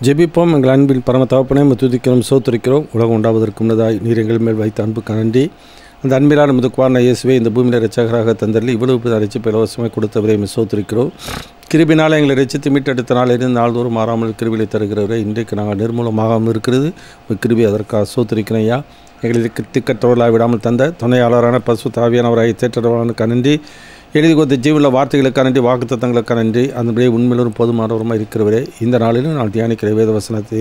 ஜெபிப்போம். எங்கள் அன்பின் பரம தகப்பனே, துதிக்கிறோம், சோத்துரிக்கிறோம். உலகம் உண்டாவதற்கு முன்னதாய் நீர் எங்கள் மேல் வைத்த அன்புக்கு நன்றி. அந்த அன்பிலான முதுக்குவான இயேசுவே இந்த பூமியில் இரட்சகராக தந்தரில் இவ்வளவு ரட்சிப்பு இலவசமாக கொடுத்தவரை சோத்துரிக்கிறோம். கிருபினால் எங்களை ரட்சித்து மீட்டெடுத்த நாளிலிருந்து நாள்தோறும் மாறாமல் கிருபிலை தருகிறவரை இன்றைக்கு நாங்கள் நிர்மூலமாகாமல் இருக்கிறது கிருபி அதற்காக சோத்துரிக்கிறோம். ஐயா, எங்களுக்கு திக்கற்றவர்களாக விடாமல் தந்த துணையாளரான பரிசுத்த ஆவியானவராய் தேற்றவர்களுக்கு நன்றி. எழுதி கொடுத்த ஜீவுள்ள வார்த்தைகளுக்காக நன்றி, வாக்குத்தத்தங்களுக்காக நன்றி. அதனுடைய உண்மையிலும் போதுமானவருமாக இருக்கிறவரே, இந்த நாளிலும் நான் தியானிக்கிற வேத வசனத்தை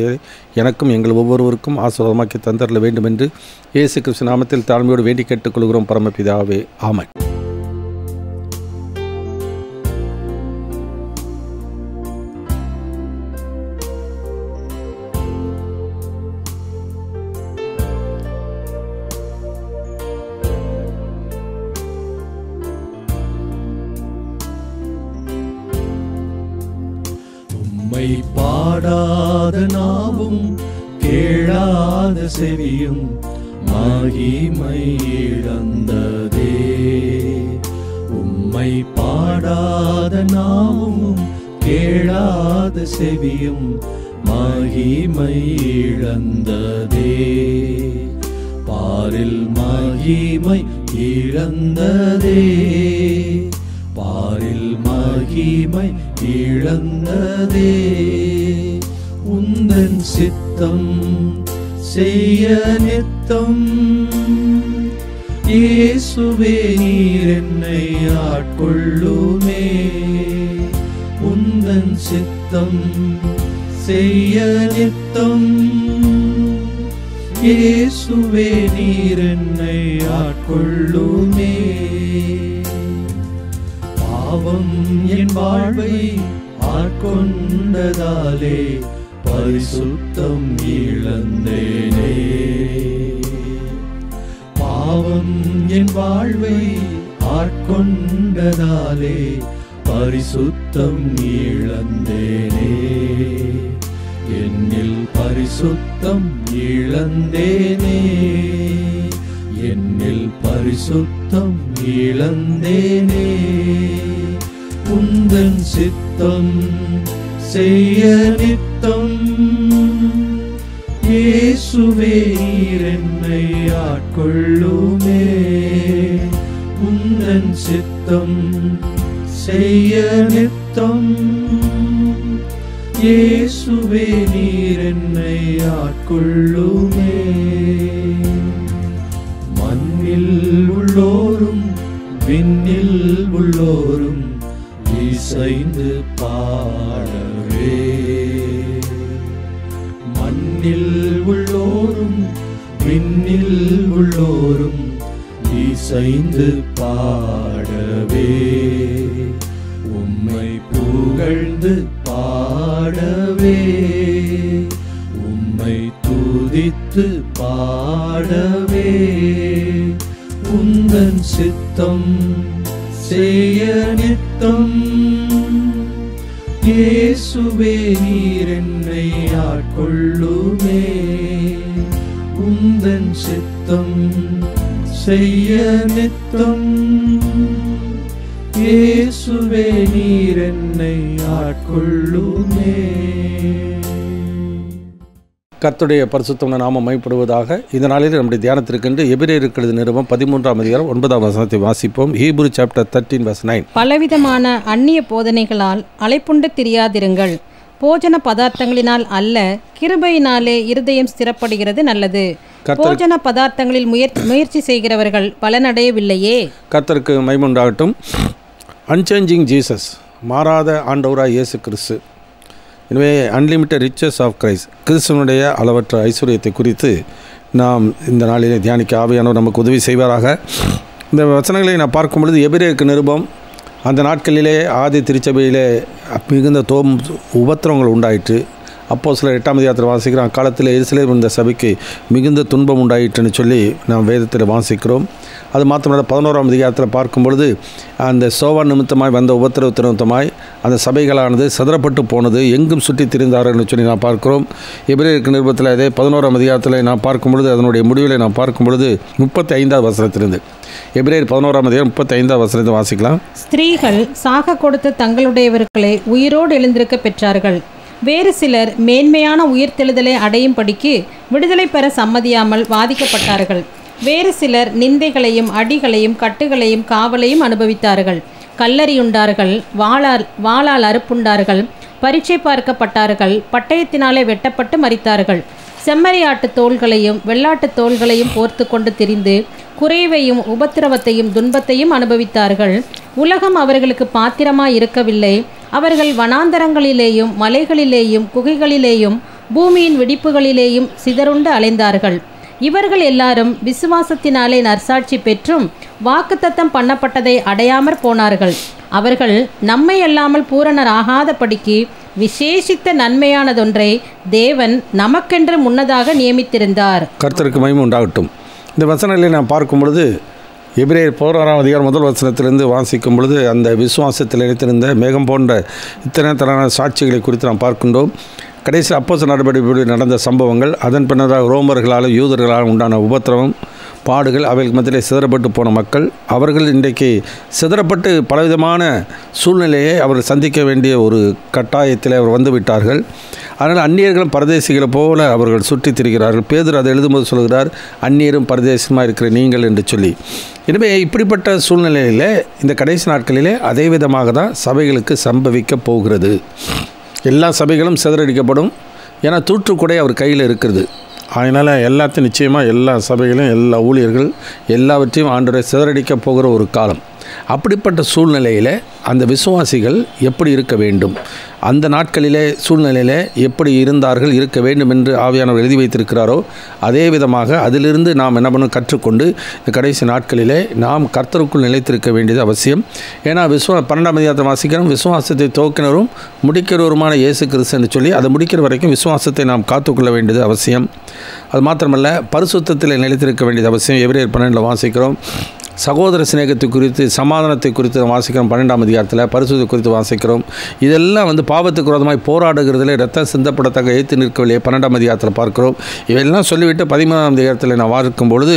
எனக்கும் எங்கள் ஒவ்வொருவருக்கும் ஆசீர்வாதமாக்கி தந்தரல வேண்டும் என்று இயேசு கிறிஸ்து நாமத்தில் தாழ்மையோடு வேண்டி கேட்டுக்கொள்கிறோம் பரமபிதாவே, ஆமென். உம்மை பாடாத நாவும் கேளாத செவியும் மகிமை இழந்ததே. உம்மை பாடாத நாவும் கேளாத செவியும் மகிமை இழந்ததே. பாரில் மகிமை இழந்ததே, பாரில் மகிமை இழந்ததே. உந்தன் சித்தம் செய்ய நித்தம் இயேசுவே நீர் என்னை ஆட்கொள்ளுமே. உந்தன் சித்தம் செய்ய நித்தம் இயேசுவே நீர் என்னை ஆட்கொள்ளுமே. பாவம் என் வாழ்வை ஆட்கொண்டதாலே பரிசுத்தம் இழந்தேனே. பாவம் என் வாழ்வை ஆட்கொண்டதாலே பரிசுத்தம் இழந்தேனே. என்னில் பரிசுத்தம் இழந்தேனே, என்னில் பரிசுத்தம் இழந்தேனே. உந்தன் சித்தம் செய்ய நித்தம் இயேசுவே நீர் என்னை ஆட்கொள்ளுமே. உந்தன் சித்தம் செய்ய நித்தம் இயேசுவே நீர் என்னை ஆட்கொள்ளுமே. மண்ணில் உள்ளோரும் விண்ணில் உள்ளோரும் இசைந்து பாடவே. மண்ணில் உள்ளோரும் விண்ணில் உள்ளோரும் இசைந்து பாடவே. உம்மை புகழ்ந்து பாடவே, உம்மை துதித்து பாடவே. உந்தன் சித்தம் செய்ய நித்தம் இயேசுவே நீர் என்னை ஆட்கொள்ளுமே. உந்தன் சித்தம் செய்ய நித்தம் இயேசுவே நீர் என்னை ஆட்கொள்ளுமே. கர்த்தருடைய பரிசுத்தமான நாமம் மகிமைப்படுவதாக. இந்த நாளில் நம்முடைய தியானத்திற்கென்று எபிரேயருக்கு நிருபம் 13ஆம் அதிகாரம் 9ஆம் வசனத்தை வாசிப்போம். Hebrew chapter 13:9. பலவிதமான அந்நிய போதனைகளால் அலைப்புண்டு திரியாதிருங்கள். போஜன பதார்த்தங்களினால் அல்ல, கிருபையினாலே இருதயம் ஸ்திரப்படுகிறது நல்லது. போஜன பதார்த்தங்களில் முயற்சி செய்கிறவர்கள் பலனடையவில்லையே. கர்த்தருக்கு மகிமை உண்டாகட்டும். அன்சேஞ்சிங் ஜீசஸ், மாறாத ஆண்டவராய் இயேசு கிறிஸ்து. எனவே அன்லிமிட்டட் ரிச்சஸ் ஆஃப் கிரைஸ்ட், கிறிஸ்துவனுடைய அளவற்ற ஐஸ்வர்யத்தை குறித்து நாம் இந்த நாளிலே தியானிக்க ஆவியானவர் நமக்கு உதவி செய்வாராக. இந்த வசனங்களை நான் பார்க்கும் பொழுது எபிரேயருக்கு நிருபம், அந்த நாட்களிலே ஆதி திருச்சபையிலே மிகுந்த உபத்திரவங்கள் உண்டாயிற்று. அப்போஸ்தலர் 8ஆம் அதிகாரத்தில் வாசிக்கிறோம், அக்காலத்தில் எருசலேம் இந்த சபைக்கு மிகுந்த துன்பம் உண்டாயிற்றுன்னு சொல்லி நாம் வேதத்தில் வாசிக்கிறோம். அது மாத்திரமல்ல 11ஆம் அதிகாரத்தில் பார்க்கும் பொழுது அந்த சோவான் நிமித்தமாய் வந்த உபத்திரவ நிமித்தமாய் அந்த சபைகளானது சதறப்பட்டு போனது, எங்கும் சுற்றி திரிந்தார்கள் சொல்லி நாம் பார்க்கிறோம். எபிரேயருக்கு நிருபத்தில் அதே 11ஆம் அதிகாரத்தில் நாம் பார்க்கும் பொழுது அதனுடைய முடிவில் நாம் பார்க்கும் பொழுது 35ஆவது வசனத்திலிருந்து எபிரேயர் 11ஆம் அதிகாரம் 35ஆவது வசனத்தை வாசிக்கலாம். ஸ்திரீகள் சாக கொடுத்து தங்களுடையவர்களை உயிரோடு எழுந்திருக்க பெற்றார்கள். வேறு சிலர் மேன்மையான உயிர்த்தெழுதலை அடையும்படிக்கு விடுதலை பெற சம்மதியாமல் வாதிக்கப்பட்டார்கள். வேறு சிலர் நிந்தைகளையும் அடிகளையும் கட்டுகளையும் காவலையும் அனுபவித்தார்கள். கல்லறியுண்டார்கள், வாளால் அறுப்புண்டார்கள், பரீட்சை பார்க்கப்பட்டார்கள், பட்டயத்தினாலே வெட்டப்பட்டு மரித்தார்கள். செம்மறியாட்டு தோள்களையும் வெள்ளாட்டு தோள்களையும் போர்த்து கொண்டு திரிந்து குறைவையும் உபத்திரவத்தையும் துன்பத்தையும் அனுபவித்தார்கள். உலகம் அவர்களுக்கு பாத்திரமாய் இருக்கவில்லை. அவர்கள் வனாந்தரங்களிலேயும் மலைகளிலேயும் குகைகளிலேயும் பூமியின் வெடிப்புகளிலேயும் சிதறுண்டு அலைந்தார்கள். இவர்கள் எல்லாரும் விசுவாசத்தினாலே நற்சாட்சி பெற்றும் வாக்குத்தத்தம் பண்ணப்பட்டதை அடையாமற் போனார்கள். அவர்கள் நம்மை அல்லாமல் பூரணராகாதபடிக்கு விசேஷித்த நன்மையானதொன்றை தேவன் நமக்கென்று முன்னதாக நியமித்திருந்தார். கர்த்தருக்கு மகிமை உண்டாகட்டும். இந்த வசனங்களை நாம் பார்க்கும் பொழுது எபிரேயர் 11ஆம் அதிகாரம் முதல் வசனத்திலிருந்து வாசிக்கும் பொழுது அந்த விசுவாசத்தில் நிலைத்திருந்த மேகம் போன்ற இத்தனை தரான சாட்சிகளை குறித்து நாம் பார்க்கின்றோம். கடைசி அப்போஸ்தலர் நடவடிக்கைகளில் நடந்த சம்பவங்கள், அதன் பின்னராக ரோமர்களாலும் யூதர்களாலும் உண்டான உபத்திரவம், பாடுகள், அவைகளுக்கு மத்தியிலே சிதறப்பட்டு போன மக்கள், அவர்கள் இன்றைக்கு சிதறப்பட்டு பலவிதமான சூழ்நிலையை அவர்கள் சந்திக்க வேண்டிய ஒரு கட்டாயத்தில் அவர் வந்து விட்டார்கள். அதனால் அந்நியர்களும் பரதேசிகளை போல அவர்கள் சுற்றித் திரிகிறார்கள். பேதுரு அதை எழுதும்போது சொல்கிறார், அந்நியரும் பரதேசமாக இருக்கிற நீங்கள் என்று சொல்லி. எனவே இப்படிப்பட்ட சூழ்நிலையில் இந்த கடைசி நாட்களிலே அதே விதமாக தான் சபைகளுக்கு சம்பவிக்க போகிறது. எல்லா சபைகளும் சிதறடிக்கப்படும். ஏன்னா தூற்றுக்கூடை அவர் கையில் இருக்கிறது. அதனால் எல்லாத்தையும் நிச்சயமாக எல்லா சபைகளும் எல்லா ஊழியர்கள் எல்லாவற்றையும் ஆண்டவரை சிதறடிக்க போகிற ஒரு காலம். அப்படிப்பட்ட சூழ்நிலையில் அந்த விசுவாசிகள் எப்படி இருக்க வேண்டும், அந்த நாட்களிலே சூழ்நிலையில் எப்படி இருந்தார்கள் இருக்க வேண்டும் என்று ஆவியானவர் எழுதி வைத்திருக்கிறாரோ அதே விதமாக அதிலிருந்து நாம் என்ன பண்ணணும் கற்றுக்கொண்டு இந்த கடைசி நாட்களிலே நாம் கர்த்தருக்குள் நிலைத்திருக்க வேண்டியது அவசியம். ஏன்னா 12ஆம் அதிகாரத்தை வாசிக்கிறோம், விசுவாசத்தை துவக்கினரும் முடிக்கிறவருமான இயேசு கிறிஸ்து என்று சொல்லி அதை முடிக்கிற வரைக்கும் விசுவாசத்தை நாம் காத்துக்கொள்ள வேண்டியது அவசியம். அது மாத்திரமல்ல, பரிசுத்தத்தில் நிலைத்திருக்க வேண்டியது அவசியம். எபிரேயர் 12 வாசிக்கிறோம். சகோதர சிநேகத்தை குறித்து, சமாதானத்தை குறித்து வாசிக்கிறோம். 12ஆம் அதிகாரத்தில் பரிசுத்தை குறித்து வாசிக்கிறோம். இதெல்லாம் பாவத்துக்கு விரோதமாய் போராடுகிறதுல ரத்தம் சிந்தப்படத்தக்க ஏற்று நிற்கவில்லை 12ஆம் அதிகாரத்தில் பார்க்கிறோம். இவையெல்லாம் சொல்லிவிட்டு 13ஆம் அதிகாரத்தில் நான் வாசிக்கும் பொழுது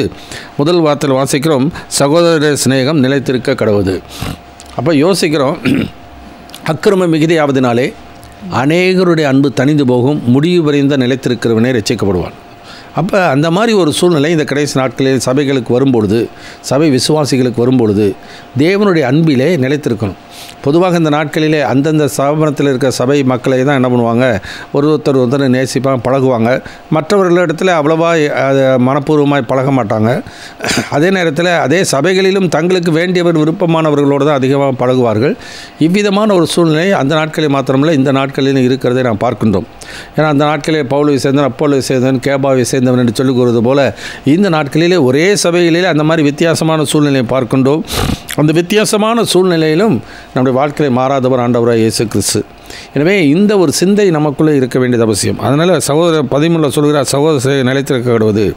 முதல் வார்த்தையில் வாசிக்கிறோம், சகோதர சிநேகம் நிலைத்திருக்க கடவுது. அப்போ யோசிக்கிறோம், அக்கிரம மிகுதியாவதினாலே அநேகருடைய அன்பு தணிந்து போகும், முடிவு வரைந்த நிலைத்திருக்கிறவனே ரட்சிக்கப்படுவான். அப்போ அந்த மாதிரி ஒரு சூழ்நிலை இந்த கடைசி நாட்களில் சபைகளுக்கு வரும்பொழுது, சபை விசுவாசிகளுக்கு வரும்பொழுது தேவனுடைய அன்பிலே நிலைத்திருக்கணும். பொதுவாக இந்த நாட்களிலே அந்தந்த ஸ்தாபனத்தில் இருக்கிற சபை மக்களை தான் என்ன பண்ணுவாங்க, ஒருத்தர் நேசிப்பாங்க, பழகுவாங்க. மற்றவர்களிடத்தில் அவ்வளவா மனப்பூர்வமாய் பழக மாட்டாங்க. அதே நேரத்தில் அதே சபைகளிலும் தங்களுக்கு வேண்டியவர் விருப்பமானவர்களோடு தான் அதிகமாக பழகுவார்கள். இவ்விதமான ஒரு சூழ்நிலை அந்த நாட்களில் மாத்திரமில்லை இந்த நாட்களிலும் இருக்கிறதை நாம் பார்க்கின்றோம். ஏன்னா அந்த நாட்களிலே பவுலை சேர்ந்தவன், அப்போலை சேர்ந்தவன், கேபாவை சேர்ந்தவன் என்று சொல்லிக் கூறுவது போல இந்த நாட்களிலே ஒரே சபைகளிலே அந்த மாதிரி வித்தியாசமான சூழ்நிலையை பார்க்கின்றோம். அந்த வித்தியாசமான சூழ்நிலையிலும் நம்முடைய வாழ்க்கையை மாறாதவர் ஆண்டவராக இயேசு கிறிஸ்து. எனவே இந்த ஒரு சிந்தை நமக்குள்ளே இருக்க வேண்டியது அவசியம். அதனால் சகோதரர் 13 சொல்கிறார், சகோதர நிலைத்திருக்கப்படுவது.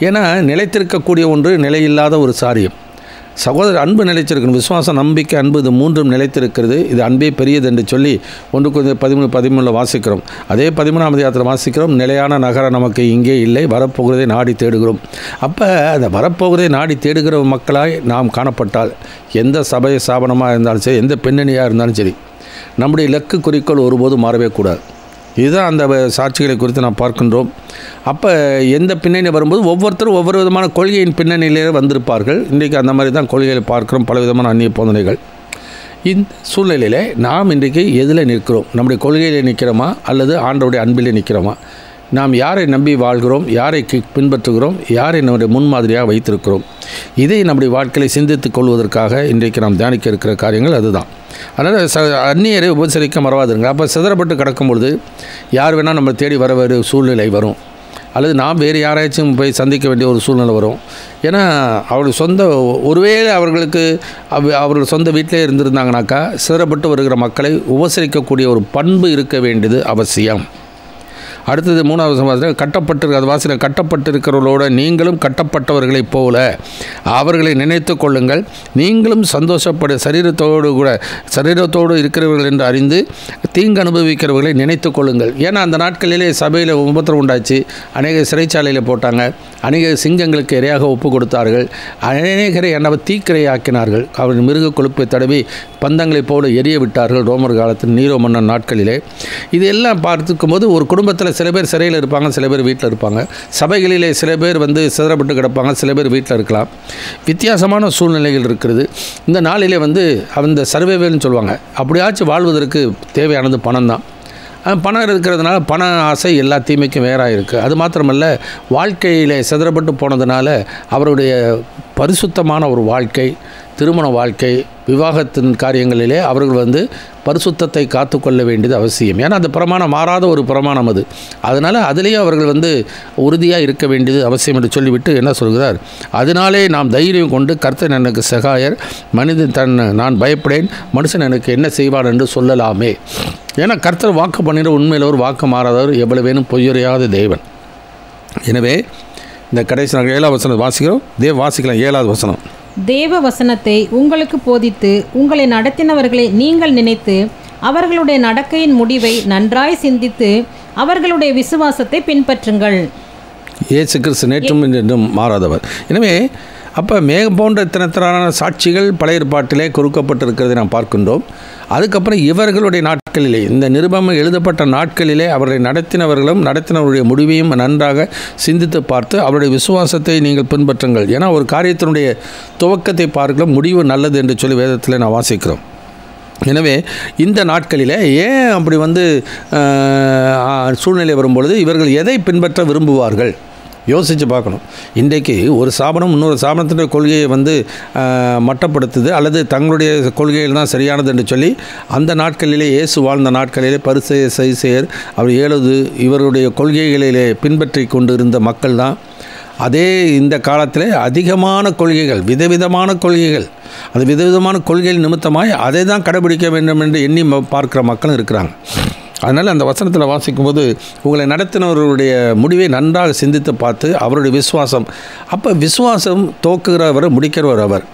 ஏன்னா நிலைத்திருக்கக்கூடிய ஒன்று நிலையில்லாத ஒரு சாரியம். சகோதரர் அன்பு நிலைத்திருக்கணும். விசுவாசம், நம்பிக்கை, அன்பு, இது மூன்றும் நிலைத்திருக்கிறது. இது அன்பே பெரியது என்று சொல்லி 1 வாசிக்கிறோம். அதே 13ஆம் அதிகாரத்தில் வாசிக்கிறோம், நிலையான நகரம் நமக்கு இங்கே இல்லை, வரப்போகிறதை நாடி தேடுகிறோம். அப்போ அந்த வரப்போகிறதை நாடி தேடுகிற மக்களாய் நாம் காணப்பட்டால் எந்த சபை ஸ்தாபனமாக இருந்தாலும் சரி, எந்த பெண்ணணியாக இருந்தாலும் சரி, நம்முடைய இலக்கு குறிக்கோள் ஒருபோதும் மாறவே கூடாது. இதுதான் அந்த சாட்சிகளை குறித்து நாம் பார்க்கின்றோம். அப்போ எந்த பின்னணி வரும்போது ஒவ்வொருத்தரும் ஒவ்வொரு விதமான கொள்கையின் பின்னணியிலே வந்திருப்பார்கள். இன்றைக்கு அந்த மாதிரி தான் கொள்கைகளை பார்க்கிறோம், பலவிதமான அந்நிய போதனைகள். இந்த சூழ்நிலையில் நாம் இன்றைக்கு எதில் நிற்கிறோம்? நம்முடைய கொள்கையில் நிற்கிறோமா அல்லது ஆண்டவருடைய அன்பிலே நிற்கிறோமா? நாம் யாரை நம்பி வாழ்கிறோம், யாரை பின்பற்றுகிறோம், யாரை நம்முடைய முன்மாதிரியாக வைத்திருக்கிறோம்? இதை நம்முடைய வாழ்க்கையை சிந்தித்துக் கொள்வதற்காக இன்றைக்கு நாம் தியானிக்க இருக்கிற காரியங்கள் அதுதான். அதனால் அந்நியரை உபசரிக்க மறவாதுங்க. அப்போ சிதறப்பட்டு கிடக்கும்பொழுது யார் வேணால் நம்ம தேடி வர வேண்டிய சூழ்நிலை வரும், அல்லது நாம் வேறு யாராச்சும் போய் சந்திக்க வேண்டிய ஒரு சூழ்நிலை வரும். ஏன்னா அவர்கள் சொந்த, ஒருவேளை அவர்களுக்கு அவர்கள் சொந்த வீட்டிலே இருந்திருந்தாங்கனாக்கா சிதறப்பட்டு வருகிற மக்களை உபசரிக்கக்கூடிய ஒரு பண்பு இருக்க வேண்டியது அவசியம். அடுத்தது 3வது வசனம் கட்டப்பட்டிருக்க வாசலில் கட்டப்பட்டிருக்கிறவர்களோட நீங்களும் கட்டப்பட்டவர்களைப் போல அவர்களை நினைத்து கொள்ளுங்கள். நீங்களும் சரீரத்தோடு இருக்கிறவர்கள் என்று அறிந்து தீங்கு அனுபவிக்கிறவர்களை நினைத்து கொள்ளுங்கள். ஏன்னா அந்த நாட்களிலே சபையில் உபத்திரம் உண்டாச்சு, அநேக சிறைச்சாலையில் போட்டாங்க, அநேக சிங்கங்களுக்கு இரையாக ஒப்பு கொடுத்தார்கள், அநேகரை தீக்கிரையாக்கினார்கள், அவர் மிருக கொழுப்பை தடவி பந்தங்களைப் போல எரிய விட்டார்கள் ரோமர் காலத்தில் நீரோ மன்னன் நாட்களிலே. இதெல்லாம் பார்த்துக்கும்போது ஒரு குடும்பத்தில் சில பேர் சிறையில் இருப்பாங்க, சில பேர் வீட்டில் இருப்பாங்க, சபைகளிலே சில பேர் சிதறப்பட்டு கிடப்பாங்க, சில பேர் வீட்டில் இருக்கலாம். வித்தியாசமான சூழ்நிலைகள் இருக்கிறது. இந்த நாளிலே அந்த சர்வைவல்னு சொல்லுவாங்க. அப்படியாச்சும் வாழ்வதற்கு தேவையானது பணம் தான். பணம் இருக்கிறதுனால பண ஆசை எல்லா தீமைக்கும் வேறாக இருக்குது. அது மாத்திரமல்ல, வாழ்க்கையில் சிதறப்பட்டு போனதுனால அவருடைய பரிசுத்தமான ஒரு வாழ்க்கை, திருமண வாழ்க்கை, விவாகத்தின் காரியங்களிலே அவர்கள் பரிசுத்தத்தை காத்து கொள்ள வேண்டியது அவசியம். ஏன்னா அந்த பிரமாணம் மாறாத ஒரு பிரமாணம் அது. அதனால் அதிலேயே அவர்கள் உறுதியாக இருக்க வேண்டியது அவசியம் என்று சொல்லிவிட்டு என்ன சொல்கிறார், அதனாலே நாம் தைரியம் கொண்டு கர்த்தர் எனக்கு சகாயர், மனிதன் நான் பயப்படேன், மனுஷன் எனக்கு என்ன செய்வார் என்று சொல்லலாமே. ஏன்னா கர்த்தர் வாக்கு பண்ணிட உண்மையில் ஒரு வாக்கு மாறாதவர், எவ்வளவு வேணும் பொய்யுரையாத தேவன். எனவே இந்த கடைசி 7வது வசனம் வாசிக்கிறோம். வாசிக்கலாம் 7வது வசனம். தேவ வசனத்தை உங்களுக்கு போதித்து உங்களை நடத்தினவர்களை நீங்கள் நினைத்து அவர்களுடைய நடக்கையின் முடிவை நன்றாய் சிந்தித்து அவர்களுடைய விசுவாசத்தை பின்பற்றுங்கள். இயேசு கிறிஸ்து நேற்றும் இன்றும் மாறாதவர். எனவே அப்போ மேகம் போன்ற இத்தனை சாட்சிகள் பழைய ஏற்பாட்டிலே கொடுக்கப்பட்டிருக்கிறதை நாம் பார்க்கின்றோம். அதுக்கப்புறம் இவர்களுடைய நாட்களிலே, இந்த நிருபம் எழுதப்பட்ட நாட்களிலே அவர்களை நடத்தினவருடைய முடிவையும் நன்றாக சிந்தித்து பார்த்து அவருடைய விசுவாசத்தை நீங்கள் பின்பற்றுங்கள். ஏன்னா ஒரு காரியத்தினுடைய துவக்கத்தை பார்க்கலாம், முடிவு நல்லது என்று சொல்லி வேதத்தில் நான் வாசிக்கிறோம். எனவே இந்த நாட்களிலே ஏன் அப்படி சூழ்நிலை வரும்பொழுது இவர்கள் எதை பின்பற்ற விரும்புவார்கள் யோசித்து பார்க்கணும். இன்றைக்கு ஒரு ஸ்தாபனம் இன்னொரு ஸ்தாபனத்தினுடைய கொள்கையை மட்டப்படுத்துது, அல்லது தங்களுடைய கொள்கைகள் தான் சரியானது என்று சொல்லி அந்த நாட்களிலே, இயேசு வாழ்ந்த நாட்களிலே பரிசேயர் சதுசேயர் அவர் 7 இவருடைய கொள்கைகளிலே பின்பற்றி கொண்டு இருந்த மக்கள் தான். அதே இந்த காலத்தில் அதிகமான கொள்கைகள், விதவிதமான கொள்கைகள், அந்த விதவிதமான கொள்கைகள் நிமித்தமாய் அதை தான் கடைபிடிக்க வேண்டும் என்று எண்ணி பார்க்குற மக்களும் இருக்கிறாங்க. அதனால் அந்த வசனத்தில் வாசிக்கும்போது உங்களை நடத்தினவர்களுடைய முடிவை நன்றாக சிந்தித்து பார்த்து அவருடைய விசுவாசம், அப்போ விசுவாசம் தோக்குகிறவர் முடிக்கிறவர் அவர்.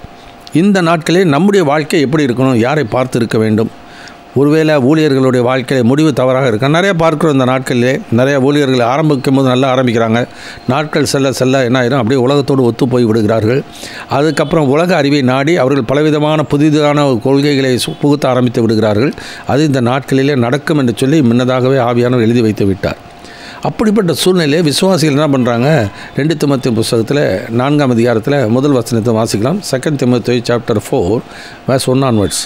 இந்த நாட்களில் நம்முடைய வாழ்க்கை எப்படி இருக்கணும், யாரை பார்த்து இருக்க வேண்டும். ஒருவேளை ஊழியர்களுடைய வாழ்க்கையில் முடிவு தவறாக இருக்கு. நிறைய பார்க்குறோம் இந்த நாட்களிலே. நிறைய ஊழியர்கள் ஆரம்பிக்கும் போது நல்லா ஆரம்பிக்கிறாங்க, நாட்கள் செல்ல என்ன ஆயிரும், அப்படியே உலகத்தோடு ஒத்து போய் விடுகிறார்கள். அதுக்கப்புறம் உலக அறிவை நாடி அவர்கள் பலவிதமான புதிதான கொள்கைகளை புகுத்த ஆரம்பித்து விடுகிறார்கள். அது இந்த நாட்களிலே நடக்கும் என்று சொல்லி முன்னதாகவே ஆவியானவர் எழுதி வைத்து விட்டார். அப்படிப்பட்ட சூழ்நிலையை விசுவாசிகள் என்ன பண்ணுறாங்க, 2 தீமோத்தேயு புத்தகத்தில் 4ஆம் அதிகாரத்தில் முதல் வசனத்தை வாசிக்கலாம். 2 தீமோத்தேயு சாப்டர் 4 verse 1 onwards.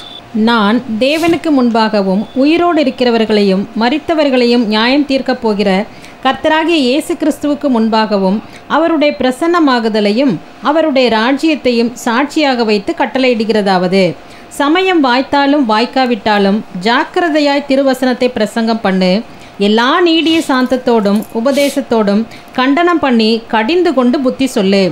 நான் தேவனுக்கு முன்பாகவும் உயிரோடு இருக்கிறவர்களையும் மரித்தவர்களையும் நியாயம் தீர்க்கப் போகிற கர்த்தராகிய இயேசு கிறிஸ்துவுக்கு முன்பாகவும் அவருடைய பிரசன்னமாகுதலையும் அவருடைய ராஜ்யத்தையும் சாட்சியாக வைத்து கட்டளையிடுகிறதாவது, சமயம் வாய்த்தாலும் வாய்க்காவிட்டாலும் ஜாக்கிரதையாய் திருவசனத்தை பிரசங்கம் பண்ணு, எல்லா நீடிய சாந்தத்தோடும் உபதேசத்தோடும் கண்டனம் பண்ணி கடிந்து கொண்டு புத்தி சொல்லு.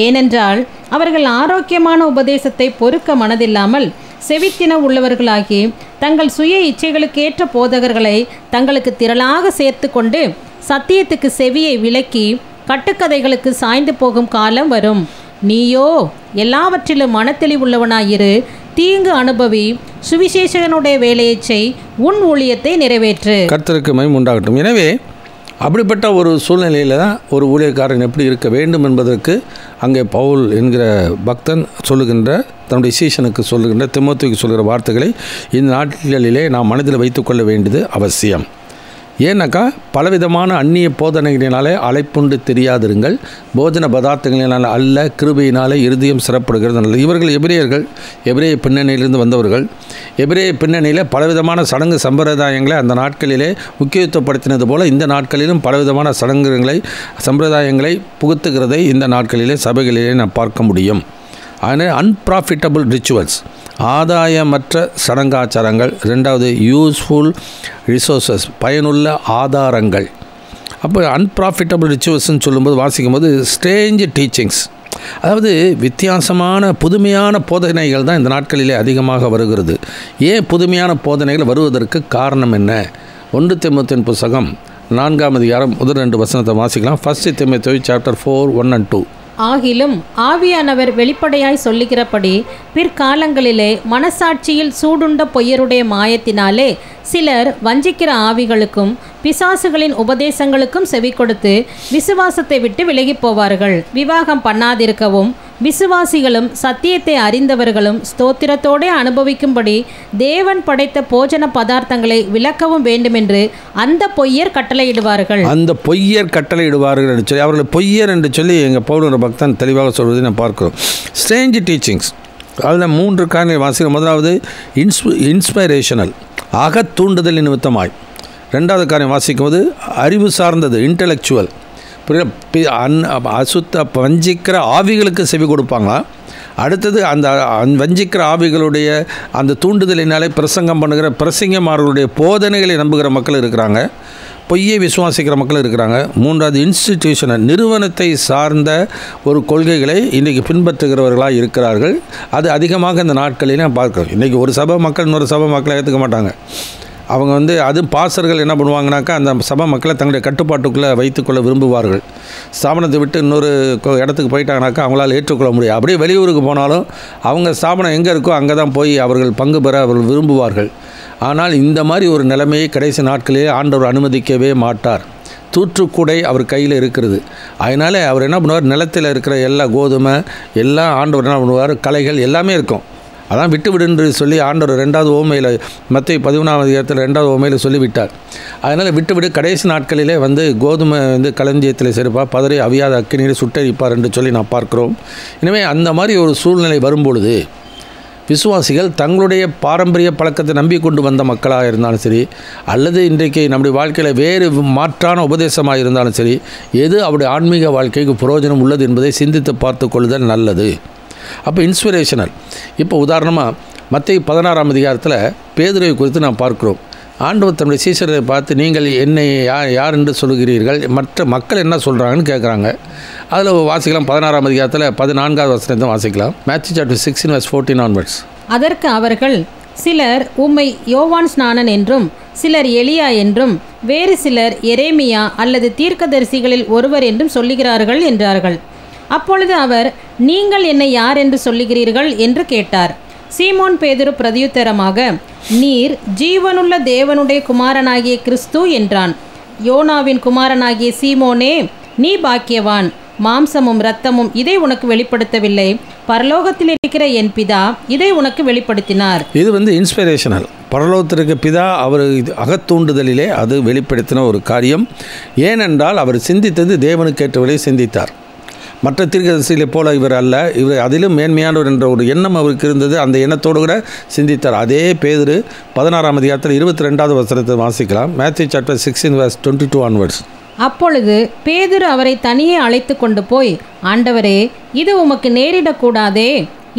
ஏனென்றால் அவர்கள் ஆரோக்கியமான உபதேசத்தை பொறுக்க மனதில்லாமல் செவித்தின உள்ளவர்களாகி தங்கள் சுய இச்சைகளுக்கேற்ற போதகர்களை தங்களுக்கு திரளாக சேர்த்து கொண்டு சத்தியத்துக்கு செவியை விலக்கி கட்டுக்கதைகளுக்கு சாய்ந்து போகும் காலம் வரும். நீயோ எல்லாவற்றிலும் மனத்தெளிவுள்ளவனாயிரு, தீங்கு அனுபவி, சுவிசேஷகனுடைய வேலையை செய், உன் ஊழியத்தை நிறைவேற்று. கர்த்தருக்கு மகிமை உண்டாகட்டும். எனவே அப்படிப்பட்ட ஒரு சூழ்நிலையில் தான் ஒரு ஊழியக்காரன் எப்படி இருக்க வேண்டும் என்பதற்கு அங்கே பவுல் என்கிற பக்தன் சொல்லுகின்ற, தன்னுடைய சீஷனுக்கு சொல்லுகின்ற, தீமோத்தேயுக்கு சொல்கிற வார்த்தைகளை இந்த நாட்களிலே நாம் மனதில் வைத்துக்கொள்ள வேண்டியது அவசியம். ஏன்னாக்கா பலவிதமான அந்நிய போதனைகளினாலே அலைப்புண்டு தெரியாதிருங்கள், போஜன பதார்த்தங்களினால் அல்ல கிருபையினாலே இருதயம் சிறப்படுகிறது நல்லது. இவர்கள் எபிரேய பின்னணியிலிருந்து வந்தவர்கள். எபிரேய பின்னணியில் பலவிதமான சடங்கு சம்பிரதாயங்களை அந்த நாட்களிலே முக்கியத்துவப்படுத்தினது போல இந்த நாட்களிலும் பலவிதமான சம்பிரதாயங்களை புகுத்துகிறதை இந்த நாட்களிலே சபைகளிலே நாம் பார்க்க முடியும். அதனால் அன்ப்ராஃபிட்டபிள் ரிச்சுவல்ஸ், ஆதாயமற்ற சடங்காச்சாரங்கள். 2வது யூஸ்ஃபுல் ரிசோர்ஸஸ், பயனுள்ள ஆதாரங்கள். அப்போ அன்ப்ராஃபிட்டபிள் ரிச்சுவல்ஸ்ன்னு சொல்லும்போது வாசிக்கும்போது ஸ்ட்ரேஞ்ச் டீச்சிங்ஸ், அதாவது வித்தியாசமான புதுமையான போதனைகள் தான் இந்த நாட்களிலே அதிகமாக வருகிறது. ஏன் புதுமையான போதனைகள் வருவதற்கு காரணம் என்ன? 1 தீமோத்தேயு புத்தகம் 4ஆம் அதிகாரம் முதல் 2 வசனத்தை வாசிக்கலாம். 1 தீமோத்தேயு சாப்டர் 4:1-2. ஆகிலும் ஆவியானவர் வெளிப்படையாய் சொல்லுகிறபடி பிற்காலங்களிலே மனசாட்சியில் சூடுண்ட பொய்யருடைய மாயத்தினாலே சிலர் வஞ்சிக்கிற ஆவிகளுக்கும் பிசாசுகளின் உபதேசங்களுக்கும் செவி கொடுத்து விசுவாசத்தை விட்டு விலகி போவார்கள். விவாகம் பண்ணாதிருக்கவும் விசுவாசிகளும் சத்தியத்தை அறிந்தவர்களும் ஸ்தோத்திரத்தோடு அனுபவிக்கும்படி தேவன் படைத்த போஜன பதார்த்தங்களை விலக்கவும் வேண்டுமென்று அந்த பொய்யர் கட்டளையிடுவார்கள். அந்த பொய்யர் கட்டளையிடுவார்கள் என்று சொல்லி அவர்கள் பொய்யர் என்று சொல்லி எங்கள் பவுல் பக்தன் தெளிவாக சொல்வதை நான் பார்க்கிறோம். ஸ்ட்ரேஞ்ச் டீச்சிங்ஸ், அதில் 3 காரணங்கள் வாசிக்கிறோம். முதலாவது இன்ஸ்பைரேஷனல், அகத்தூண்டுதல் நிமித்தமாய். 2வது காரியம் வாசிக்கும்போது அறிவு சார்ந்தது, இன்டலெக்சுவல். அசுத்த வஞ்சிக்கிற ஆவிகளுக்கு செவி கொடுப்பாங்களா. அடுத்தது அந்த வஞ்சிக்கிற ஆவிகளுடைய அந்த தூண்டுதலினாலே பிரசங்கம் பண்ணுகிற பிரசங்கமார்களுடைய போதனைகளை நம்புகிற மக்கள் இருக்கிறாங்க, பொய்யை விசுவாசிக்கிற மக்கள் இருக்கிறாங்க. 3வது இன்ஸ்டிடியூஷனல், நிறுவனத்தை சார்ந்த ஒரு கொள்கைகளை இன்றைக்கி பின்பற்றுகிறவர்களாக இருக்கிறார்கள். அது அதிகமாக இந்த நாட்களில் நான் பார்க்குறோம். இன்றைக்கி ஒரு சபை மக்கள் இன்னொரு சபை மக்களை ஏற்றுக்க மாட்டாங்க. அவங்க அதுவும் பாசர்கள் என்ன பண்ணுவாங்கனாக்கா, அந்த சபை மக்களை தங்களுடைய கட்டுப்பாட்டுக்குள்ளே வைத்துக்கொள்ள விரும்புவார்கள். ஸ்தாபனத்தை விட்டு இன்னொரு இடத்துக்கு போயிட்டாங்கனாக்கா அவங்களால் ஏற்றுக்கொள்ள முடியாது. அப்படியே வெளியூருக்கு போனாலும் அவங்க ஸ்தாபனம் எங்கே இருக்கோ அங்கே தான் போய் அவர்கள் பங்கு பெற அவர்கள் விரும்புவார்கள். ஆனால் இந்த மாதிரி ஒரு நிலைமையை கடைசி நாட்களிலே ஆண்டவர் அனுமதிக்கவே மாட்டார். தூற்றுக்கூடை அவர் கையில் இருக்கிறது. அதனால் அவர் என்ன பண்ணுவார், நிலத்தில் இருக்கிற எல்லா கோதுமை எல்லாம் ஆண்டவர் என்ன பண்ணுவார், களைகள் எல்லாமே இருக்கும், அதான் விட்டு விடுன்னு சொல்லி ஆண்டவர் 2வது ஓமையில் மத்தேயு 11ஆம் அதிகாரத்தில் 2வது ஓமையில் சொல்லிவிட்டார். அதனால் விட்டுவிடு, கடைசி நாட்களிலே கோதுமை களஞ்சியத்தில் சேர்ப்பார், பதறி அவியாத அக்கினியை சுட்டரிப்பார் என்று சொல்லி நான் பார்க்கிறோம். எனவே அந்த மாதிரி ஒரு சூழ்நிலை வரும்பொழுது விசுவாசிகள் தங்களுடைய பாரம்பரிய பழக்கத்தை நம்பிக்கொண்டு வந்த மக்களாக இருந்தாலும் சரி, அல்லது இன்றைக்கு நம்முடைய வாழ்க்கையில் வேறு மாற்றான உபதேசமாக இருந்தாலும் சரி, எது அவருடைய ஆன்மீக வாழ்க்கைக்கு பிரயோஜனம் உள்ளது என்பதை சிந்தித்து பார்த்து கொள்ளுதல் நல்லது. அப்போ இன்ஸ்பிரேஷனல். இப்போ உதாரணமாக மத்தேயு 16ஆம் அதிகாரத்தில் பேதுருவை குறித்து நாம் பார்க்கிறோம். ஆண்டவர் தன்னுடைய சீசரை பார்த்து, நீங்கள் என்னை யார் என்று சொல்கிறீர்கள், மற்ற மக்கள் என்ன சொல்கிறாங்கன்னு கேட்குறாங்க. அதில் வாசிக்கலாம் 16ஆம் அதிகாரத்தில் 14வது வசனத்தை வாசிக்கலாம். Matthew chapter 6:14 onwards. அதற்கு அவர்கள், சிலர் உம்மை யோவான் ஸ்நானன் என்றும், சிலர் எலியா என்றும், வேறு சிலர் எரேமியா அல்லது தீர்க்கதரிசிகளில் ஒருவர் என்றும் சொல்லுகிறார்கள் என்றார்கள். அப்பொழுது அவர், நீங்கள் என்னை யார் என்று சொல்லுகிறீர்கள் என்று கேட்டார். சீமோன் பேதுரு பிரதியுத்தரமாக, நீர் ஜீவனுள்ள தேவனுடைய குமாரனாகிய கிறிஸ்து என்றான். யோனாவின் குமாரனாகிய சீமோனே, நீ பாக்கியவான், மாம்சமும் இரத்தமும் இதை உனக்கு வெளிப்படுத்தவில்லை, பரலோகத்தில் இருக்கிற என் பிதா இதை உனக்கு வெளிப்படுத்தினார். இது இன்ஸ்பிரேஷனல். பரலோகத்திற்கு பிதா அவர் அகத்தூண்டுதலிலே அது வெளிப்படுத்தின ஒரு காரியம். ஏனென்றால் அவர் சிந்தித்தது தேவனுக்கேற்றவரை சிந்தித்தார். மற்ற தீர்க்கதரிசிகளை போல இவர் அல்ல, இவர் அதிலும் மேன்மையானவர் என்ற ஒரு எண்ணம் அவருக்கு இருந்தது. அந்த எண்ணத்தோடு கூட சிந்தித்தார். அதே பேதுரு 16ஆம் அதிகாரத்தில் 22வது வசனத்தை வாசிக்கலாம். Matthew chapter 16:22 onwards. அப்பொழுது பேதுரு அவரை தனியே அழைத்து கொண்டு போய், ஆண்டவரே, இது உமக்கு நேரிடக்கூடாதே,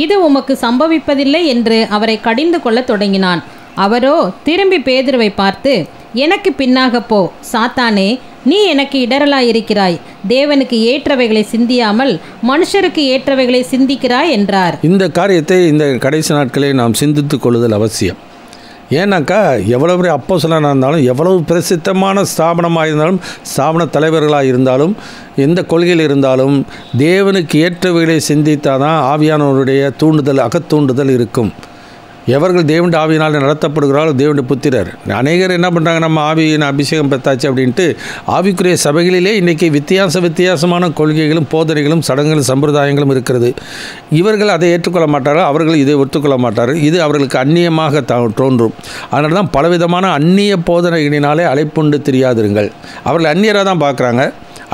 இது உமக்கு சம்பவிப்பதில்லை என்று அவரை கடிந்து கொள்ள தொடங்கினான். அவரோ திரும்பி பேதுருவை பார்த்து, எனக்கு பின்னாக போ சாத்தானே, நீ எனக்கு இடரலாயிருக்கிறாய், தேவனுக்கு ஏற்றவைகளை சிந்தியாமல் மனுஷருக்கு ஏற்றவைகளை சிந்திக்கிறாய் என்றார். இந்த காரியத்தை இந்த கடைசி நாட்களில் நாம் சிந்தித்துக் கொள்ளுதல் அவசியம். ஏன்னாக்கா எவ்வளவு அப்போஸ்தலனாக இருந்தாலும், எவ்வளவு பிரசித்தமான ஸ்தாபனமாக இருந்தாலும், ஸ்தாபன தலைவர்களாக இருந்தாலும், எந்த கொள்கையில் இருந்தாலும் தேவனுக்கு ஏற்றவைகளை சிந்தித்தால் தான் ஆவியானவருடைய தூண்டுதல், அகத்தூண்டுதல் இருக்கும். எவர்கள் தேவனுடைய ஆவியினால் நடத்தப்படுகிறாரோ தேவனுடைய புத்திரர். அநேகர் என்ன பண்ணுறாங்க, நம்ம ஆவியின் அபிஷேகம் பெற்றாச்சு அப்படின்ட்டு ஆவிக்குரிய சபைகளிலே இன்றைக்கி வித்தியாசமான கொள்கைகளும் போதனைகளும் சடங்குகளும் சம்பிரதாயங்களும் இருக்கிறது. இவர்கள் அதை ஏற்றுக்கொள்ள மாட்டார்கள், அவர்கள் இதை ஒத்துக்கொள்ள மாட்டார்கள். இது அவர்களுக்கு அந்நியமாக தோன்றும். அதனால தான் பலவிதமான அந்நிய போதனைகளினாலே அழைப்புண்டு தெரியாதிருங்கள். அவர்கள் அந்நியராக தான் பார்க்குறாங்க,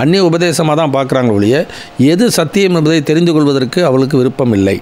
அந்நிய உபதேசமாக தான் பார்க்குறாங்க ஒழிய எது சத்தியம் என்பதை தெரிந்து கொள்வதற்கு அவளுக்கு விருப்பம் இல்லை.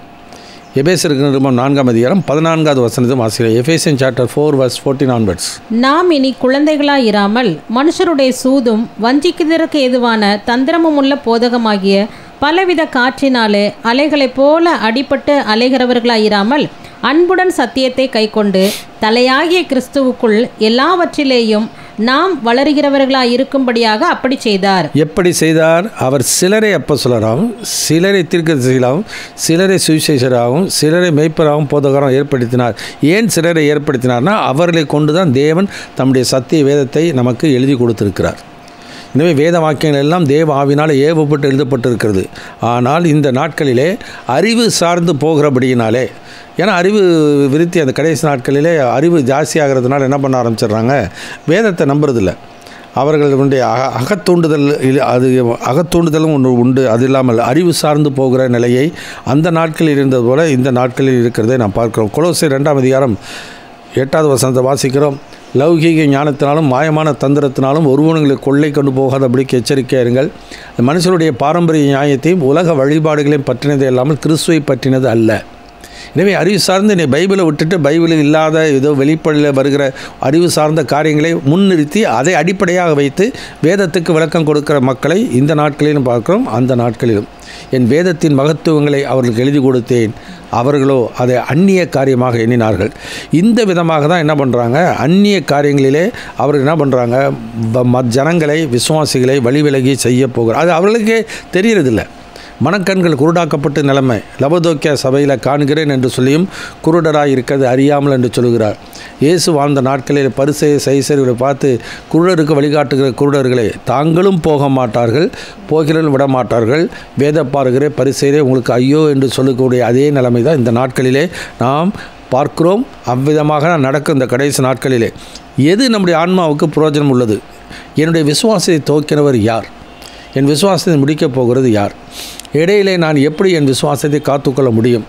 எபேசியருக்கு நிருபம் 4ஆம் அதிகாரம் 14வது வசனத்தை வாசிக்கிறேன். Ephesian chapter 4:14 onwards. நாம் இனி குழந்தைகளாயிராமல் மனுஷருடைய சூதும் வஞ்சிக்கிறதற்கு ஏதுவான தந்திரமும் உள்ள போதகமாகிய பலவித காற்றினாலே அலைகளைப் போல அடிபட்டு அலைகிறவர்களாயிராமல் அன்புடன் சத்தியத்தை கைக்கொண்டு தலையாகிய கிறிஸ்துவுக்குள் எல்லாவற்றிலேயும் நாம் வளருகிறவர்களாய் இருக்கும்படியாக அப்படி செய்தார். எப்படி செய்தார்? அவர் சிலரை அப்போஸ்தலராகவும், சிலரை தீர்க்கதரிசிகளாகவும், சிலரை சுவிசேஷராகவும், சிலரை மேய்ப்பராகவும் போதகராகவும் ஏற்படுத்தினார். ஏன் சிலரை ஏற்படுத்தினார்னா, அவர்களை கொண்டு தான் தேவன் தம்முடைய சத்திய வேதத்தை நமக்கு எழுதி கொடுத்திருக்கிறார். எனவே வேத வாக்கியங்கள் எல்லாம் தேவ ஆவினால் ஏவப்பட்டு எழுதப்பட்டிருக்கிறது. ஆனால் இந்த நாட்களிலே அறிவு சார்ந்து போகிறபடியினாலே, ஏன்னா அறிவு விருத்தி அந்த கடைசி நாட்களிலே அறிவு ஜாஸ்தியாகிறதுனால என்ன பண்ண ஆரம்பிச்சிடுறாங்க, வேதத்தை நம்புறதில்ல. அவர்களுடைய அகத்தூண்டுதல், அது அகத்தூண்டுதலும் ஒன்று உண்டு. அது இல்லாமல் அறிவு சார்ந்து போகிற நிலையை அந்த நாட்களில் இருந்தது போல இந்த நாட்களில் இருக்கிறதை நாம் பார்க்கிறோம். கொலோசியர் 2ஆம் அதிகாரம் 8வது வசனத்தை வாசிக்கிறோம். லௌகீக ஞானத்தினாலும் மாயமான தந்திரத்தினாலும் ஒருவனுங்களை கொள்ளை கொண்டு போகாதபடிக்கு எச்சரிக்கையாக இருங்கள். மனுஷனுடைய பாரம்பரிய நியாயத்தையும் உலக வழிபாடுகளையும் பற்றினது இல்லாமல் கிறிஸ்துவை பற்றினது அல்ல. எனவே அறிவு சார்ந்து நீ பைபிளை விட்டுட்டு பைபிளில் இல்லாத ஏதோ வெளிப்படையில் வருகிற அறிவு சார்ந்த காரியங்களை முன்னிறுத்தி அதை அடிப்படையாக வைத்து வேதத்துக்கு விளக்கம் கொடுக்கிற மக்களை இந்த நாட்களிலும் பார்க்கிறோம். அந்த நாட்களிலும் என் வேதத்தின் மகத்துவங்களை அவர்களுக்கு எழுதி கொடுத்தேன், அவர்களோ அதை அந்நிய காரியமாக எண்ணினார்கள். இந்த விதமாக தான் என்ன பண்ணுறாங்க, அந்நிய காரியங்களிலே அவர்கள் என்ன பண்ணுறாங்க, ஜனங்களை விசுவாசிகளை வழிவிலகி செய்ய போகிறார். அது அவர்களுக்கே தெரியறதில்லை. மனக்கண்கள் குருடாக்கப்பட்ட நிலைமை. லவோதிக்கேயா சபையில் காண்கிறேன் என்று சொல்லியும் குருடராக இருக்கிறது அறியாமல் என்று சொல்கிறார். இயேசு வாழ்ந்த நாட்களில் பரிசேயர் சைசர்களை பார்த்து, குருடருக்கு வழிகாட்டுகிற குருடர்களே, தாங்களும் போக மாட்டார்கள், போகிறவர்கள் விட மாட்டார்கள், வேத பாருகிற பரிசேயரே உங்களுக்கு ஐயோ என்று சொல்லக்கூடிய அதே நிலைமை தான் இந்த நாட்களிலே நாம் பார்க்கிறோம். அவ்விதமாக நடக்கும் இந்த கடைசி நாட்களிலே எது நம்முடைய ஆன்மாவுக்கு பிரயோஜனம் உள்ளது? என்னுடைய விசுவாசத்தை துவக்கினவர் யார்? என் விசுவாசத்தை முடிக்கப் போகிறது யார்? இடையிலே நான் எப்படி என் விசுவாசத்தை காத்துக்கொள்ள முடியும்?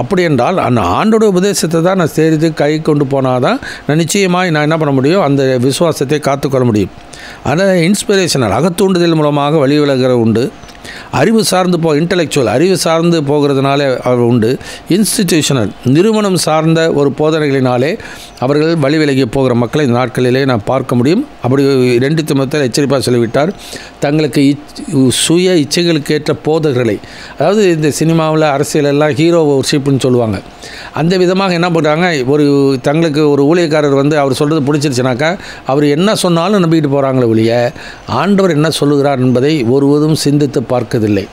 அப்படி என்றால் அந்த ஆண்டோட உபதேசத்தை தான் நான் சேர்த்து கை கொண்டு போனால் தான் நான் நிச்சயமாக நான் என்ன பண்ண முடியும், அந்த விசுவாசத்தை காத்துக்கொள்ள முடியும். ஆனால் இன்ஸ்பிரேஷனல் அகத்தூண்டுதல் மூலமாக வழி விலகிற உண்டு. அறிவு சார்ந்து இன்டலெக்சுவல் அறிவு சார்ந்து போகிறதுனால அவர் உண்டு. இன்ஸ்டிடியூஷனல் நிறுவனம் சார்ந்த ஒரு போதனைகளினாலே அவர்கள் வழி விலகி போகிற மக்களை இந்த நாட்களிலே நான் பார்க்க முடியும். அப்படி 2 தீமோத்தேயுவில் எச்சரிப்பாக சொல்லிவிட்டார். தங்களுக்கு சுய இச்சைகளுக்கு ஏற்ற போதகர்களை, அதாவது இந்த சினிமாவில் அரசியலெல்லாம் ஹீரோ வொர்ஷிப்னு சொல்லுவாங்க. அந்த விதமாக என்ன பண்ணுறாங்க, தங்களுக்கு ஒரு ஊழியக்காரர் அவர் சொல்கிறது பிடிச்சிருச்சுனாக்கா அவர் என்ன சொன்னாலும் நம்பிக்கிட்டு போகிறாங்களே ஒழிய ஆண்டவர் என்ன சொல்லுகிறார் என்பதை ஒருவதும் சிந்தித்து பார்க்கவில்லை.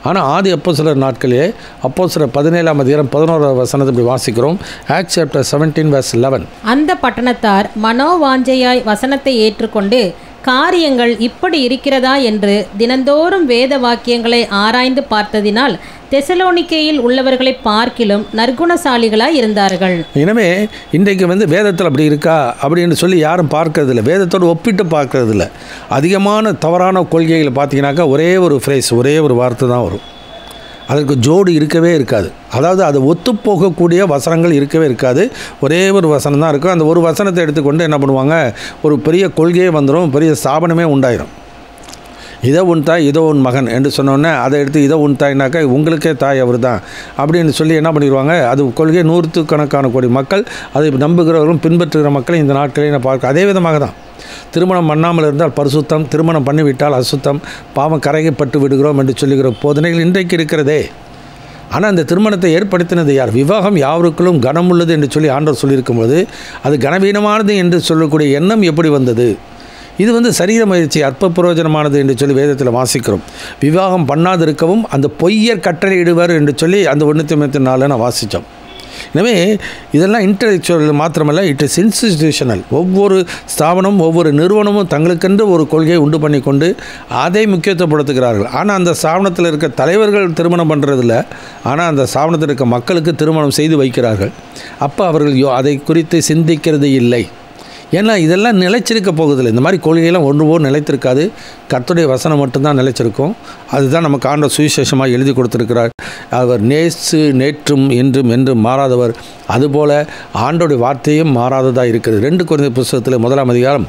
ஆனால் ஆதி அப்போஸ்தலர் நாட்களிலே அப்போஸ்தலர் 17ஆம் அதிகாரம் 11வது வசனத்தை இப்படி வாசிக்கிறோம். Acts chapter 17:11. அந்த பட்டணத்தார் மனோவாஞ்சையாய் வசனத்தை ஏற்றுக்கொண்டு காரியங்கள் இப்படி இருக்கிறதா என்று தினந்தோறும் வேத வாக்கியங்களை ஆராய்ந்து பார்த்ததினால் தெசலோனிக்கேயில் உள்ளவர்களை பார்க்கிலும் நற்குணசாலிகளாய் இருந்தார்கள். எனவே இன்றைக்கு வேதத்தில் அப்படி இருக்கா அப்படின்னு சொல்லி யாரும் பார்க்கறதில்ல, வேதத்தோடு ஒப்பிட்டு பார்க்கறதில்ல. அதிகமான தவறான கொள்கைகளை பார்த்தீங்கன்னாக்கா ஒரே ஒரு ஃப்ரேஸ், ஒரே ஒரு வார்த்தை தான் வரும். அதற்கு ஜோடு இருக்கவே இருக்காது. அதாவது அது ஒத்துப்போகக்கூடிய வசனங்கள் இருக்கவே இருக்காது. ஒரே ஒரு வசனம் தான் இருக்கும். அந்த ஒரு வசனத்தை எடுத்துக்கொண்டு என்ன பண்ணுவாங்க, ஒரு பெரிய கொள்கையே வந்துடும், பெரிய ஸ்தாபனமே உண்டாயிரும். இதோ உன் தாய் இதோ உன் மகன் என்று சொன்னோன்னே அதை எடுத்து இதோ உன் தாய்னாக்கா உங்களுக்கே தாய் அவர் தான் அப்படின்னு சொல்லி என்ன பண்ணிடுவாங்க. அது கொள்கை 100கணக்கான கோடி மக்கள் அதை நம்புகிறவர்களும் பின்பற்றுகிற மக்களை இந்த நாட்களில் நான் பார்க்க. அதே விதமாக தான் திருமணம் பண்ணாமல் இருந்தால் பரிசுத்தம், திருமணம் பண்ணிவிட்டால் அசுத்தம், பாவம் கரையப்பட்டு விடுகிறோம் என்று சொல்லுகிற போதனைகள் இன்றைக்கு இருக்கிறதே. ஆனால் அந்த திருமணத்தை ஏற்படுத்தினது யார்? விவாகம் யாவருக்குள்ளும் கனம் உள்ளது என்று சொல்லி ஆண்டவர் சொல்லியிருக்கும்போது அது கனவீனமானது என்று சொல்லக்கூடிய எண்ணம் எப்படி வந்தது? இது சரீர முயற்சி அற்ப பிரயோஜனமானது என்று சொல்லி வேதத்தில் வாசிக்கிறோம். விவாகம் பண்ணாதிருக்கவும் அந்த பொய்யர் கட்டளையிடுவார் என்று சொல்லி அந்த 1:4 நான் வாசித்தோம். எனவே இதெல்லாம் இன்டலெக்சுவல் மாத்திரமல்ல, இட் இஸ் இன்ஸ்டிடியூஷனல். ஒவ்வொரு ஸ்தாபனமும் ஒவ்வொரு நிறுவனமும் தங்களுக்கென்று ஒரு கொள்கையை உண்டு பண்ணி கொண்டு அதை முக்கியத்துவப்படுத்துகிறார்கள். ஆனால் அந்த ஸ்தாபனத்தில் இருக்க தலைவர்கள் திருமணம் பண்ணுறதில்ல, ஆனால் அந்த ஸ்தாபனத்தில் இருக்க மக்களுக்கு திருமணம் செய்து வைக்கிறார்கள். அப்போ அவர்கள் அதை குறித்து சிந்திக்கிறது இல்லை. ஏன்னா இதெல்லாம் நிலைச்சிருக்க போகுதில்லை. இந்த மாதிரி கொள்கையெல்லாம் ஒன்றுவோ நிலைத்திருக்காது. கர்த்தருடைய வசனம் மட்டும்தான் நிலைச்சிருக்கும். அதுதான் நமக்கு ஆண்டவர் சுவிசேஷமாக எழுதி கொடுத்துருக்கிறார். அவர் நேற்றும் என்றும் என்றும் மாறாதவர். அதுபோல் ஆண்டோடைய வார்த்தையும் மாறாததாக இருக்குது. 2 கொரிந்தியர் புத்தகத்தில் 1ஆம் அதிகாரம்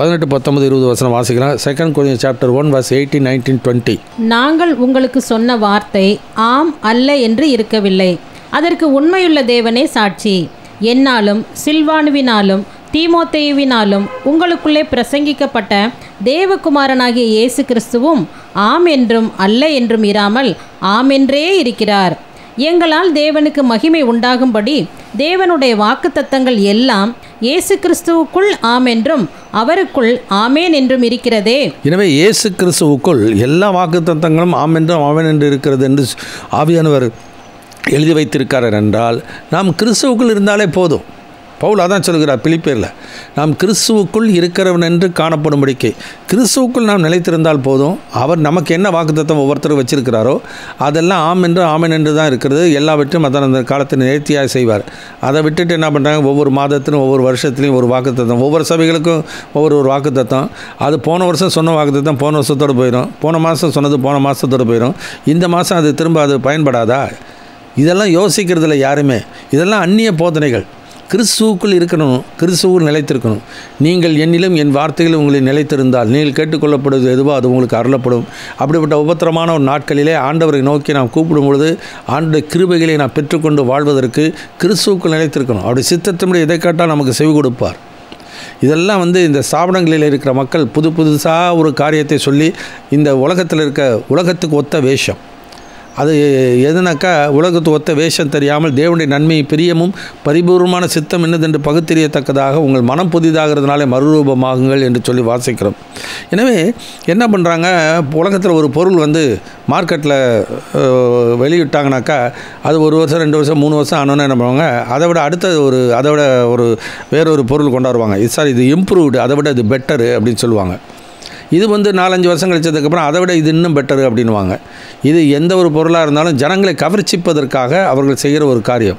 18, 19, 20 வசனம் வாசிக்கலாம். 2 கொரிந்தியர் சாப்டர் 1 verse 18, 19, 20. நாங்கள் உங்களுக்கு சொன்ன வார்த்தை ஆம் அல்ல என்று இருக்கவில்லை. அதற்கு உண்மையுள்ள தேவனே சாட்சி. என்னாலும் சில்வானுவினாலும் தீமோத்தேயுவினாலும் உங்களுக்குள்ளே பிரசங்கிக்கப்பட்ட தேவகுமாரனாகிய இயேசு கிறிஸ்துவும் ஆம் என்றும் அல்ல என்றும் இராமல் ஆம் என்றே இருக்கிறார். எங்களால் தேவனுக்கு மகிமை உண்டாகும்படி தேவனுடைய வாக்குத்தத்தங்கள் எல்லாம் இயேசு கிறிஸ்துவுக்குள் ஆம் என்றும் அவருக்குள் ஆமேன் என்றும் இருக்கிறதே. எனவே இயேசு கிறிஸ்துவுக்குள் எல்லா வாக்குத்தத்தங்களும் ஆம் என்றும் ஆமேன் என்று இருக்கிறது என்று ஆவியானவர் எழுதி வைத்திருக்கிறார் என்றால் நாம் கிறிஸ்துவுக்குள் இருந்தாலே போதும். பவுல் அதான் சொல்கிறார் பிலிப்பியரில், நாம் கிறிஸ்துவுக்குள் இருக்கிறவன் என்று காணப்படும்படிக்கு கிறிஸ்துவுக்குள் நாம் நிலைத்திருந்தால் போதும். அவர் நமக்கு என்ன வாக்குத்தத்தம் ஒவ்வொருத்தரும் வச்சிருக்கிறாரோ அதெல்லாம் ஆம் என்று ஆமேன் என்று தான் இருக்கிறது. எல்லாவற்றையும் அதான் அந்த காலத்தில் நேர்த்தியாக செய்வார். அதை விட்டுட்டு என்ன பண்ணுறாங்க, ஒவ்வொரு மாதத்திலும் ஒவ்வொரு வருஷத்துலையும் ஒரு வாக்குத்தத்தம், ஒவ்வொரு சபைகளுக்கும் ஒவ்வொரு வாக்குத்தத்தம். அது போன வருஷம் சொன்ன வாக்குத்தத்தம் போன வருஷத்தோடு போயிடும், போன மாதம் சொன்னது போன மாதத்தோடு போயிடும், இந்த மாதம் அது திரும்ப அது பயன்படாதா? இதெல்லாம் யோசிக்கிறதில்ல யாருமே. இதெல்லாம் அந்நிய போதனைகள். கிறிஸ்துவுக்குள் இருக்கணும், கிறிஸ்துவுக்குள் நிலைத்திருக்கணும். நீங்கள் என்னிலும் என் வார்த்தைகளும் உங்களை நிலைத்திருந்தால் நீங்கள் கேட்டுக்கொள்ளப்படுவது எதுவோ அது உங்களுக்கு அருளப்படும். அப்படிப்பட்ட உபத்திரமான ஒரு நாட்களிலே ஆண்டவரை நோக்கி நாம் கூப்பிடும் பொழுது ஆண்டவருடைய கிருபைகளை நாம் பெற்றுக்கொண்டு வாழ்வதற்கு கிறிஸ்துவுக்குள் நிலைத்திருக்கணும். அப்படி சித்தத்தினுடைய எதை கேட்டால் நமக்கு செவி கொடுப்பார். இதெல்லாம் இந்த ஸ்தாபனங்களில் இருக்கிற மக்கள் புதுசாக ஒரு காரியத்தை சொல்லி இந்த உலகத்தில் இருக்க உலகத்துக்கு ஒத்த வேஷம், அது எதுனாக்கா உலகத்து ஒத்த வேஷம் தெரியாமல் தேவனுடைய நன்மை பிரியமும் பரிபூர்ணமான சித்தம் என்னதென்று பகுத்தறியத்தக்கதாக உங்கள் மனம் புதிதாகிறதுனாலே மறுரூபமாகுங்கள் என்று சொல்லி வாசிக்கிறோம். எனவே என்ன பண்ணுறாங்க, உலகத்தில் ஒரு பொருள் மார்க்கெட்டில் வெளியிட்டாங்கனாக்கா அது 1 வருஷம் 2 வருஷம் 3 வருஷம் ஆனோன்னு என்ன பண்ணுவாங்க, அதை விட அடுத்த அதை விட வேறொரு பொருள் கொண்டாடுவாங்க. இது இம்ப்ரூவ்டு, அதை விட இது பெட்டரு அப்படின்னு சொல்லுவாங்க. இது 4-5 வருஷம் கழிச்சதுக்கப்புறம் அதை விட இது இன்னும் பெட்டரு அப்படின்வாங்க. இது எந்த ஒரு பொருளாக இருந்தாலும் ஜனங்களை கவர்ச்சிப்பதற்காக அவர்கள் செய்கிற ஒரு காரியம்.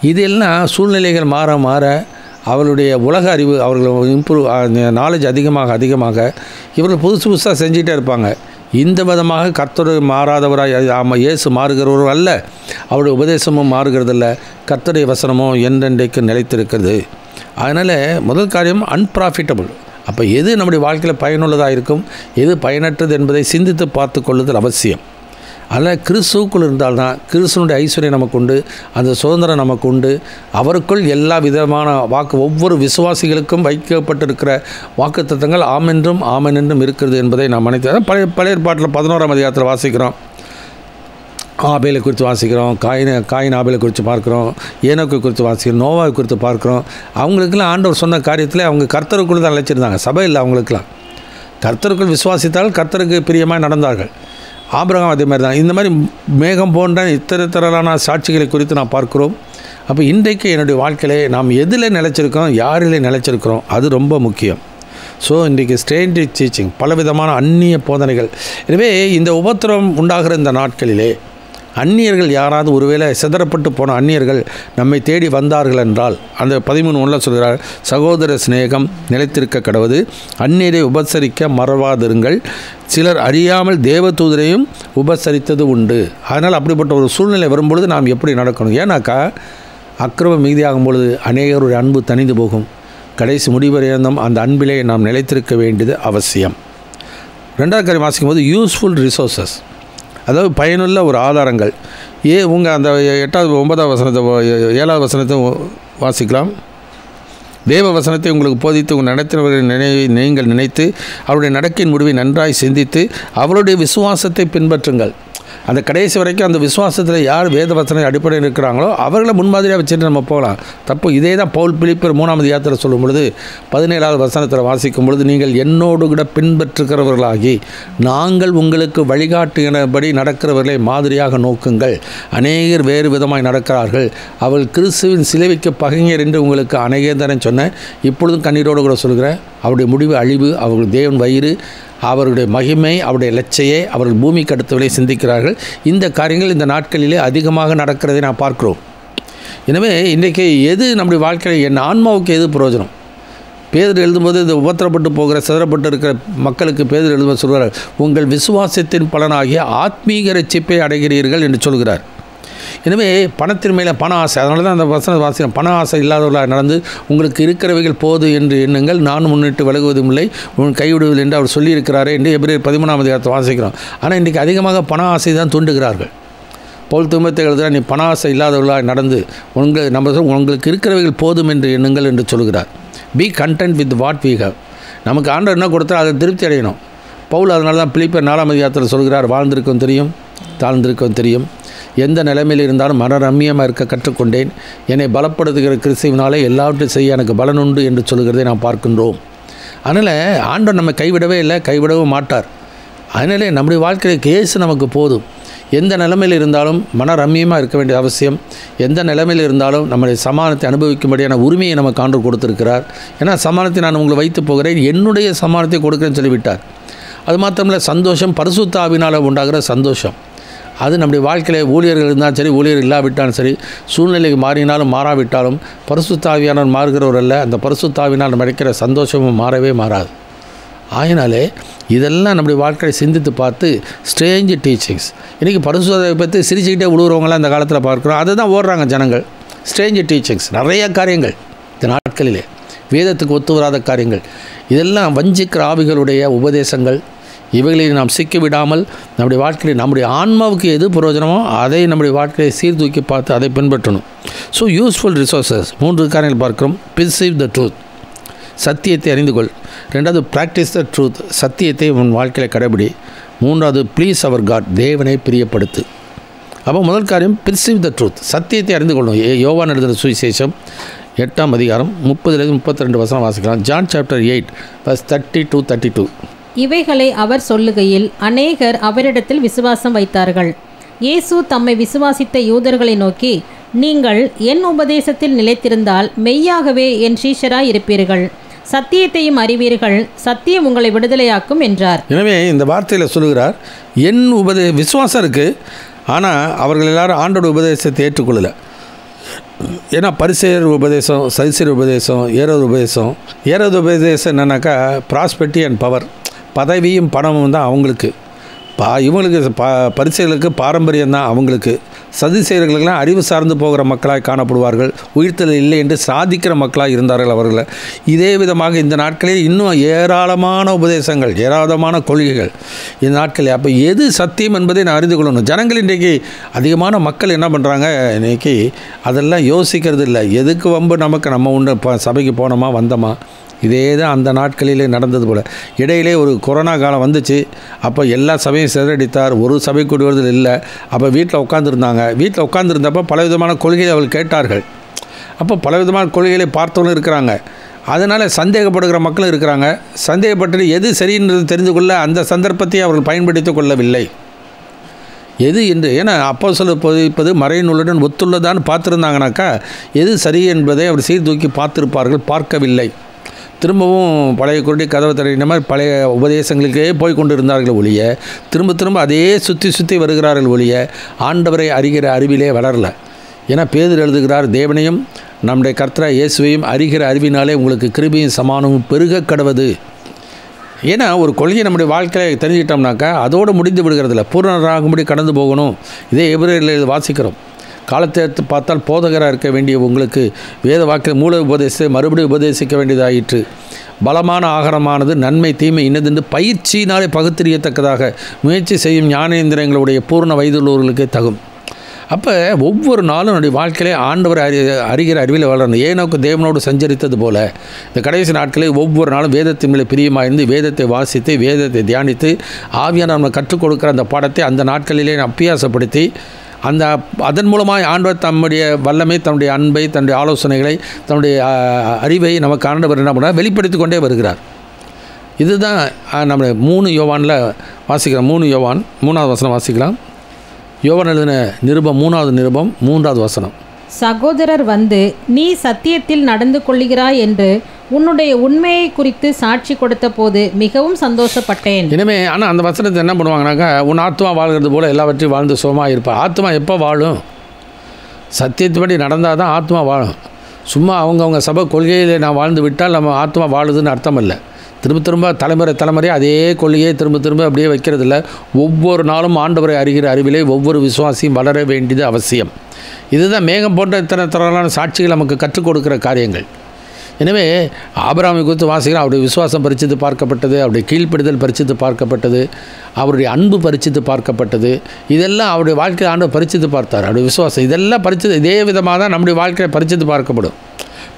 இதெல்லாம் சூழ்நிலைகள் மாற மாற அவர்களுடைய உலக அறிவு, அவர்கள் நாலேஜ் அதிகமாக இவர்கள் புதுசாக செஞ்சிகிட்டே இருப்பாங்க. இந்த விதமாக கர்த்தர் மாறாதவராக இயேசு மாறுகிறவரும் அல்ல, அவருடைய உபதேசமும் மாறுகிறதில்ல, கர்த்தருடைய வசனமும் என்றென்றைக்கு நிலைத்திருக்கிறது. அதனால் முதல் காரியம் அன்ப்ராஃபிட்டபிள். அப்போ எது நம்முடைய வாழ்க்கையில் பயனுள்ளதாக இருக்கும், எது பயனற்றது என்பதை சிந்தித்து பார்த்து கொள்ளுதல் அவசியம். அதில் கிறிஸ்துவுக்குள் இருந்தால்தான் கிறிஸ்துவனுடைய ஐஸ்வர்யம் நமக்கு உண்டு, அந்த சுதந்திரம் நமக்கு உண்டு. அவருக்குள் எல்லா விதமான ஒவ்வொரு விசுவாசிகளுக்கும் வைக்கப்பட்டிருக்கிற வாக்குத்தத்தங்கள் ஆமென்றும் ஆமென் என்றும் இருக்கிறது என்பதை நாம் நினைத்து பழைய ஏற்பாட்டில் 11ஆம் அதிகாரத்தில் வாசிக்கிறோம். ஆபேலை குறித்து வாசிக்கிறோம், காயின் ஆபேலை குறித்து பார்க்குறோம், ஏனோக்கை குறித்து வாசிக்கிறோம், நோவாவை குறித்து பார்க்குறோம். அவங்களுக்கெல்லாம் ஆண்டவர் சொன்ன காரியத்தில் அவங்க கர்த்தருக்குள் தான் நிலைச்சிருந்தாங்க, சபையில் அவங்களுக்கெல்லாம் கர்த்தருக்குள் விசுவாசித்தால் கர்த்தருக்கு பிரியமாக நடந்தார்கள். ஆபிரகாம் அதே மாதிரி தான். இந்த மாதிரி மேகம் போன்ற இத்தரத்தரலான சாட்சிகளை குறித்து நாம் பார்க்குறோம். அப்போ இன்றைக்கு என்னுடைய வாழ்க்கையிலே நாம் எதில் நிலைச்சிருக்கிறோம், யாரில் நிலைச்சிருக்கிறோம், அது ரொம்ப முக்கியம். ஸோ இன்றைக்கு ஸ்ட்ரேஞ்ச் டீச்சிங், பலவிதமான அந்நிய போதனைகள். எனவே இந்த உபத்திரம் உண்டாகிற இந்த நாட்களிலே அந்நியர்கள் யாராவது ஒருவேளை சிதறப்பட்டு போன அந்நியர்கள் நம்மை தேடி வந்தார்கள் என்றால், அந்த 13:1 சொல்கிறார், சகோதர சிநேகம் நிலைத்திருக்க கடவுது, அந்நியரை உபசரிக்க மறவாதிருங்கள், சிலர் அறியாமல் தேவதூதரையும் உபசரித்தது உண்டு. அதனால் அப்படிப்பட்ட ஒரு சூழ்நிலை வரும்பொழுது நாம் எப்படி நடக்கணும்? ஏன்னாக்கா அக்கிரமம் மீதியாகும் பொழுது அநேகருடைய அன்பு தணிந்து போகும். கடைசி முடிவரையும் அந்த அன்பிலே நாம் நிலைத்திருக்க வேண்டியது அவசியம். 2வது காரியம் வாசிக்கும் போது யூஸ்ஃபுல் ரிசோர்ஸஸ், அதாவது பயனுள்ள ஒரு ஆதாரங்கள். உங்கள் அந்த 8வது 9வது வசனத்தை 7வது வசனத்தை வாசிக்கலாம். தேவ வசனத்தை உங்களுக்கு போதித்து உங்கள் நடத்தினவர்களை நீங்கள் நினைத்து அவருடைய நடக்கையின் முடிவை நன்றாய் சிந்தித்து அவருடைய விசுவாசத்தை பின்பற்றுங்கள். அந்த கடைசி வரைக்கும் அந்த விசுவாசத்தில் யார் வேத வசன அடிப்படையில் இருக்கிறாங்களோ அவர்களை முன்மாதிரியாக வச்சுட்டு நம்ம போகலாம். தப்பு இதே தான் பவுல் பிலிப்பியர் 3ஆம் அதிகாரத்தில் சொல்லும் பொழுது 17வது வசனத்தில் வாசிக்கும் பொழுது, நீங்கள் என்னோடு கூட பின்பற்றுகிறவர்களாகி நாங்கள் உங்களுக்கு வழிகாட்டுகிறபடி நடக்கிறவர்களை மாதிரியாக நோக்குங்கள். அநேகர் வேறு விதமாய் நடக்கிறார்கள், அவர்கள் கிறிஸ்துவின் சிலுவைக்கு பகைஞர் என்று உங்களுக்கு அநேகந்தரன் சொன்னேன், இப்பொழுதும் கண்ணீரோடு கூட சொல்கிறேன். அவருடைய முடிவு அழிவு, அவர்கள் தேவன் வயிறு, அவருடைய மகிமை, அவருடைய லட்சையை அவர்கள் பூமிக்கு அடுத்தவரை சிந்திக்கிறார்கள். இந்த காரியங்கள் இந்த நாட்களிலே அதிகமாக நடக்கிறதை நான் பார்க்கிறோம். எனவே இன்றைக்கு எது நம்முடைய வாழ்க்கையில் என் ஆன்மாவுக்கு எது பிரயோஜனம்? பேதர் எழுதும்போது இந்த உபத்திரப்பட்டு போகிற சிதறப்பட்டு இருக்கிற மக்களுக்கு பேதர் எழுதும்போது சொல்கிறார், உங்கள் விசுவாசத்தின் பலனாகிய ஆத்மீக ரட்சிப்பை அடைகிறீர்கள் என்று சொல்கிறார். எனவே பணத்தின் மேலே பண ஆசை, அதனால தான் அந்த வசனம் வாசிக்கிறோம், பண ஆசை இல்லாதவர்களாக நடந்து உங்களுக்கு இருக்கிறவைகள் போது என்று எண்ணுங்கள், நான் முன்னிட்டு விலகுவதும் இல்லை, உன் கைவிடுவதில்லை என்று அவர் சொல்லியிருக்கிறாரே என்று எபிரேயர் 13ஆம் அதிகாரத்தை வாசிக்கிறோம். ஆனால் இன்றைக்கி அதிகமாக பண ஆசை தான் தூண்டுகிறார்கள். பவுல் தீமோத்தேயுவுக்கு எழுதுகிறார், நீ பண ஆசை இல்லாதவர்களாக நடந்து உங்களுக்கு இருக்கிறவைகள் போதும் என்று எண்ணுங்கள் என்று சொல்கிறார். Be content with what we have. நமக்கு ஆண்டவர் என்ன கொடுத்தா அதை திருப்தி அடையணும். பவுல் அதனால தான் பிலிப்பியர் 4ஆம் அதிகாரத்தில் சொல்கிறார், வாழ்ந்திருக்கவும் தெரியும், தாழ்ந்திருக்கவும் தெரியும். எந்த நிலைமையில் இருந்தாலும் மனரம்மியமாக இருக்க கற்றுக்கொண்டேன். என்னை பலப்படுத்துகிற கிறிஸ்துவினாலே எல்லாவற்றையும் செய்ய எனக்கு பலன் உண்டு என்று சொல்கிறதை நாம் பார்க்கின்றோம். அதனால் ஆண்டவர் நம்மை கைவிடவே இல்லை, கைவிடவும் மாட்டார். அதனாலே நம்முடைய வாழ்க்கையில் இயேசு நமக்கு போதும். எந்த நிலைமையில் இருந்தாலும் மனரம்மியமாக இருக்க வேண்டிய அவசியம். எந்த நிலைமையில் இருந்தாலும் நம்முடைய சமாதானத்தை அனுபவிக்கும்படியான உரிமையை நமக்கு ஆண்டவர் கொடுத்திருக்கிறார். ஏன்னா சமாதானத்தை நான் உங்களை வைத்து போகிறேன், என்னுடைய சமாதானத்தை கொடுக்குறேன்னு சொல்லிவிட்டார். அது மாத்திரமில்லை, சந்தோஷம் பரிசுத்த ஆவியினால் உண்டாகிற சந்தோஷம். அது நம்முடைய வாழ்க்கையில் ஊழியர்கள் இருந்தாலும் சரி, ஊழியர் இல்லாவிட்டாலும் சரி, சூழ்நிலை மாறினாலும் மாறாவிட்டாலும் பரிசுத்த ஆவியானவர் மாறுகிறவர் அல்ல. அந்த பரிசுத்த ஆவியினால் நம்ம கிடைக்கிற சந்தோஷமும் மாறவே மாறாது. ஆயினாலே இதெல்லாம் நம்முடைய வாழ்க்கையை சிந்தித்து பார்த்து ஸ்ட்ரேஞ்சு டீச்சிங்ஸ். இன்றைக்கி பரிசுத்தத்தை பற்றி சிரிச்சுக்கிட்டே விழுவுறவங்களாம் இந்த காலத்தில் பார்க்குறோம். அதை தான் ஓடுறாங்க ஜனங்கள். ஸ்ட்ரேஞ்சு டீச்சிங்ஸ், நிறைய காரியங்கள் இந்த நாட்களிலே வேதத்துக்கு ஒத்து வராத காரியங்கள், இதெல்லாம் வஞ்சிக்கிற ஆவிகளுடைய உபதேசங்கள். இவைகளில் நாம் சிக்கிவிடாமல் நம்முடைய வாழ்க்கையில் நம்முடைய ஆன்மாவுக்கு எது பிரயோஜனமோ அதை நம்முடைய வாழ்க்கையை சீர்தூக்கி பார்த்து அதை பின்பற்றணும். ஸோ யூஸ்ஃபுல் ரிசோர்ஸஸ் 3 காரியங்கள் பார்க்கிறோம். பெர்சீவ் த ட்ரூத், சத்தியத்தை அறிந்து கொள். 2வது ப்ராக்டிஸ் த ட்ரூத், சத்தியத்தை உன் வாழ்க்கையில் கடைபிடி. 3வது ப்ளீஸ் அவர் காட், தேவனை பிரியப்படுத்து. அப்போ முதல் காரியம் பெர்சீவ் த ட்ரூத், சத்தியத்தை அறிந்து கொள்ளணும். யோவான் எழுதின சுவிசேஷம் 8ஆம் அதிகாரம் 30-32 வசனம் வாசிக்கலாம். John chapter 8 verse 30-32. இவைகளை அவர் சொல்லுகையில் அநேகர் அவரிடத்தில் விசுவாசம் வைத்தார்கள். இயேசு தம்மை விசுவாசித்த யூதர்களை நோக்கி, நீங்கள் என் உபதேசத்தில் நிலைத்திருந்தால் மெய்யாகவே என் சீஷராய் இருப்பீர்கள், சத்தியத்தையும் அறிவீர்கள், சத்தியம் உங்களை விடுதலையாக்கும் என்றார். எனவே இந்த வார்த்தையில் சொல்லுகிறார், என் விசுவாசம் இருக்குது, ஆனால் அவர்கள் எல்லாரும் ஆண்டோட உபதேசத்தை ஏற்றுக்கொள்ளலை. ஏன்னா பரிசேயர் உபதேசம், சதுசேயர் உபதேசம், ஏரோது உபதேசம் என்னன்னாக்கா ப்ராஸ்பெரிட்டி அண்ட் பவர், பதவியும் பணமும் தான் அவங்களுக்கு. இவங்களுக்கு பரிசேயர்களுக்கு பாரம்பரியம் தான் அவங்களுக்கு. சதுசேயர்களுக்கெல்லாம் அறிவு சார்ந்து போகிற மக்களாக காணப்படுவார்கள். உயிர்த்தல் இல்லை என்று சாதிக்கிற மக்களாக இருந்தார்கள் அவர்கள். இதே விதமாக இந்த நாட்களில் இன்னும் ஏராளமான உபதேசங்கள், ஏராளமான கொள்கைகள் இந்த நாட்களில். அப்போ எது சத்தியம் என்பதை நான் அறிந்து கொள்ளணும். ஜனங்கள் இன்றைக்கி அதிகமான மக்கள் என்ன பண்ணுறாங்க, இன்றைக்கி அதெல்லாம் யோசிக்கிறது இல்லை. எதுக்கு வம்பு நமக்கு, நம்ம உண்டு சபைக்கு போனோமா வந்தோமா, இதே தான் அந்த நாட்களிலே நடந்தது போல். இடையிலே ஒரு கொரோனா காலம் வந்துச்சு. அப்போ எல்லா சபையும் சிதறடித்தார், ஒரு சபை கூடுவதில் இல்லை. அப்போ வீட்டில் உட்காந்துருந்தாங்க. வீட்டில் உட்காந்துருந்தப்போ பலவிதமான கொள்கையை அவர்கள் கேட்டார்கள். அப்போ பலவிதமான கொள்கைகளை பார்த்தவங்களும் இருக்கிறாங்க. அதனால் சந்தேகப்படுகிற மக்களும் இருக்கிறாங்க. சந்தேகப்பட்டு எது சரின்றது தெரிந்து கொள்ள அந்த சந்தர்ப்பத்தை அவர்கள் பயன்படுத்தி கொள்ளவில்லை. எது என்று, ஏன்னா அப்போஸ்தலர் போதிப்பது மறைநூலுடன் ஒத்துள்ளதான்னு பார்த்துருந்தாங்கனாக்கா எது சரி என்பதை அவர் சீர்தூக்கி பார்த்துருப்பார்கள். பார்க்கவில்லை. திரும்பவும் பழைய குருடி கதவை தரையின மாதிரி பழைய உபதேசங்களுக்கே போய் கொண்டு இருந்தார்கள் ஒழிய, திரும்ப அதே சுற்றி வருகிறார்கள் ஒழிய ஆண்டவரை அறிகிற அறிவிலே வளரல. ஏன்னா பேதுரு எழுதுகிறார், தேவனையும் நம்முடைய கர்த்தரா இயேசுவையும் அறிகிற அறிவினாலே உங்களுக்கு கிருபையும் சமானமும் பெருக கடவது. ஏன்னா ஒரு கொள்கையை நம்முடைய வாழ்க்கையை தெரிஞ்சிட்டோம்னாக்கா அதோடு முடிந்து விடுகிறதில்ல, பூர்ணராகும்படி கடந்து போகணும். இதே எபிரேயரில் வாசிக்கிறோம். காலத்தை பார்த்தால் போதகராக இருக்க வேண்டிய உங்களுக்கு வேத வாக்கில் மூல உபதேசத்தை மறுபடியும் உபதேசிக்க வேண்டியதாயிற்று. பலமான ஆகாரமானது நன்மை தீமை இன்னதென்று பயிற்சியினாலே பகுத்தறியத்தக்கதாக முயற்சி செய்யும் ஞானேந்திரங்களுடைய பூர்ண வயதுள்ளவர்களுக்கே தகும். அப்போ ஒவ்வொரு நாளும் என்னுடைய வாழ்க்கையிலே ஆண்டவர் அறிகிற அறிவில் வளரணும். ஏனோக்கு தேவனோடு சஞ்சரித்தது போல் இந்த கடைசி நாட்களில் ஒவ்வொரு நாளும் வேதத்தின் மேலே பிரியமாக இருந்து வேதத்தை வாசித்து வேதத்தை தியானித்து ஆவியான நம்ம கற்றுக் கொடுக்குற அந்த பாடத்தை அந்த நாட்களிலே அபியாசப்படுத்தி அதன் மூலமாக ஆண்டவர் தம்முடைய வல்லமை, தன்னுடைய அன்பை, தன்னுடைய ஆலோசனைகளை, தன்னுடைய அறிவை நமக்கு ஆண்டவர் என்ன பண்ணால் வெளிப்படுத்தி கொண்டே வருகிறார். இதுதான் நம்ம 3 யோவானில் வாசிக்கிறோம். 3 யோவான் 3வது வசனம் வாசிக்கலாம். யோவான் எழுதின நிருபம் 3வது நிருபம் 3வது வசனம். சகோதரர் வந்து நீ சத்தியத்தில் நடந்து கொள்ளுகிறாய் என்று உன்னுடைய உண்மையை குறித்து சாட்சி கொடுத்த போது மிகவும் சந்தோஷப்பட்டேன். இனிமே ஆனால் அந்த வசனத்தை என்ன பண்ணுவாங்கனாக்கா, உன் ஆத்மா வாழ்கிறது போல் எல்லாவற்றையும் வாழ்ந்து சுகமாக இருப்பாள். ஆத்மா எப்போ வாழும்? சத்தியத்துப்படி நடந்தால் தான் ஆத்மா வாழும். சும்மா அவங்கவுங்க சபை கொள்கையில் நான் வாழ்ந்து விட்டால் நம்ம ஆத்மா வாழுதுன்னு அர்த்தம் இல்லை. திரும்ப தலைமுறை அதே கொள்கையை திரும்ப அப்படியே வைக்கிறதில்ல. ஒவ்வொரு நாளும் ஆண்டவரை அறிகிற அறிவிலே ஒவ்வொரு விசுவாசியும் வளர வேண்டியது அவசியம். இதுதான் மேகம் போன்ற இத்தனை தரலான சாட்சிகள் நமக்கு கற்றுக் கொடுக்குற காரியங்கள். எனவே ஆபிரகாமை குறித்து வாசிக்கிறோம். அவருடைய விசுவாசம் பரிசித்து பார்க்கப்பட்டது, அவருடைய கீழ்ப்படிதல் பரிசித்து பார்க்கப்பட்டது, அவருடைய அன்பு பரிசித்து பார்க்கப்பட்டது. இதெல்லாம் அவருடைய வாழ்க்கையை ஆண்டவர் பரிசித்து பார்த்தார். அவருடைய விசுவாசம் இதெல்லாம் பரிசித்து இதே விதமாக தான் நம்முடைய வாழ்க்கையை பரிசித்து பார்க்கப்படும்.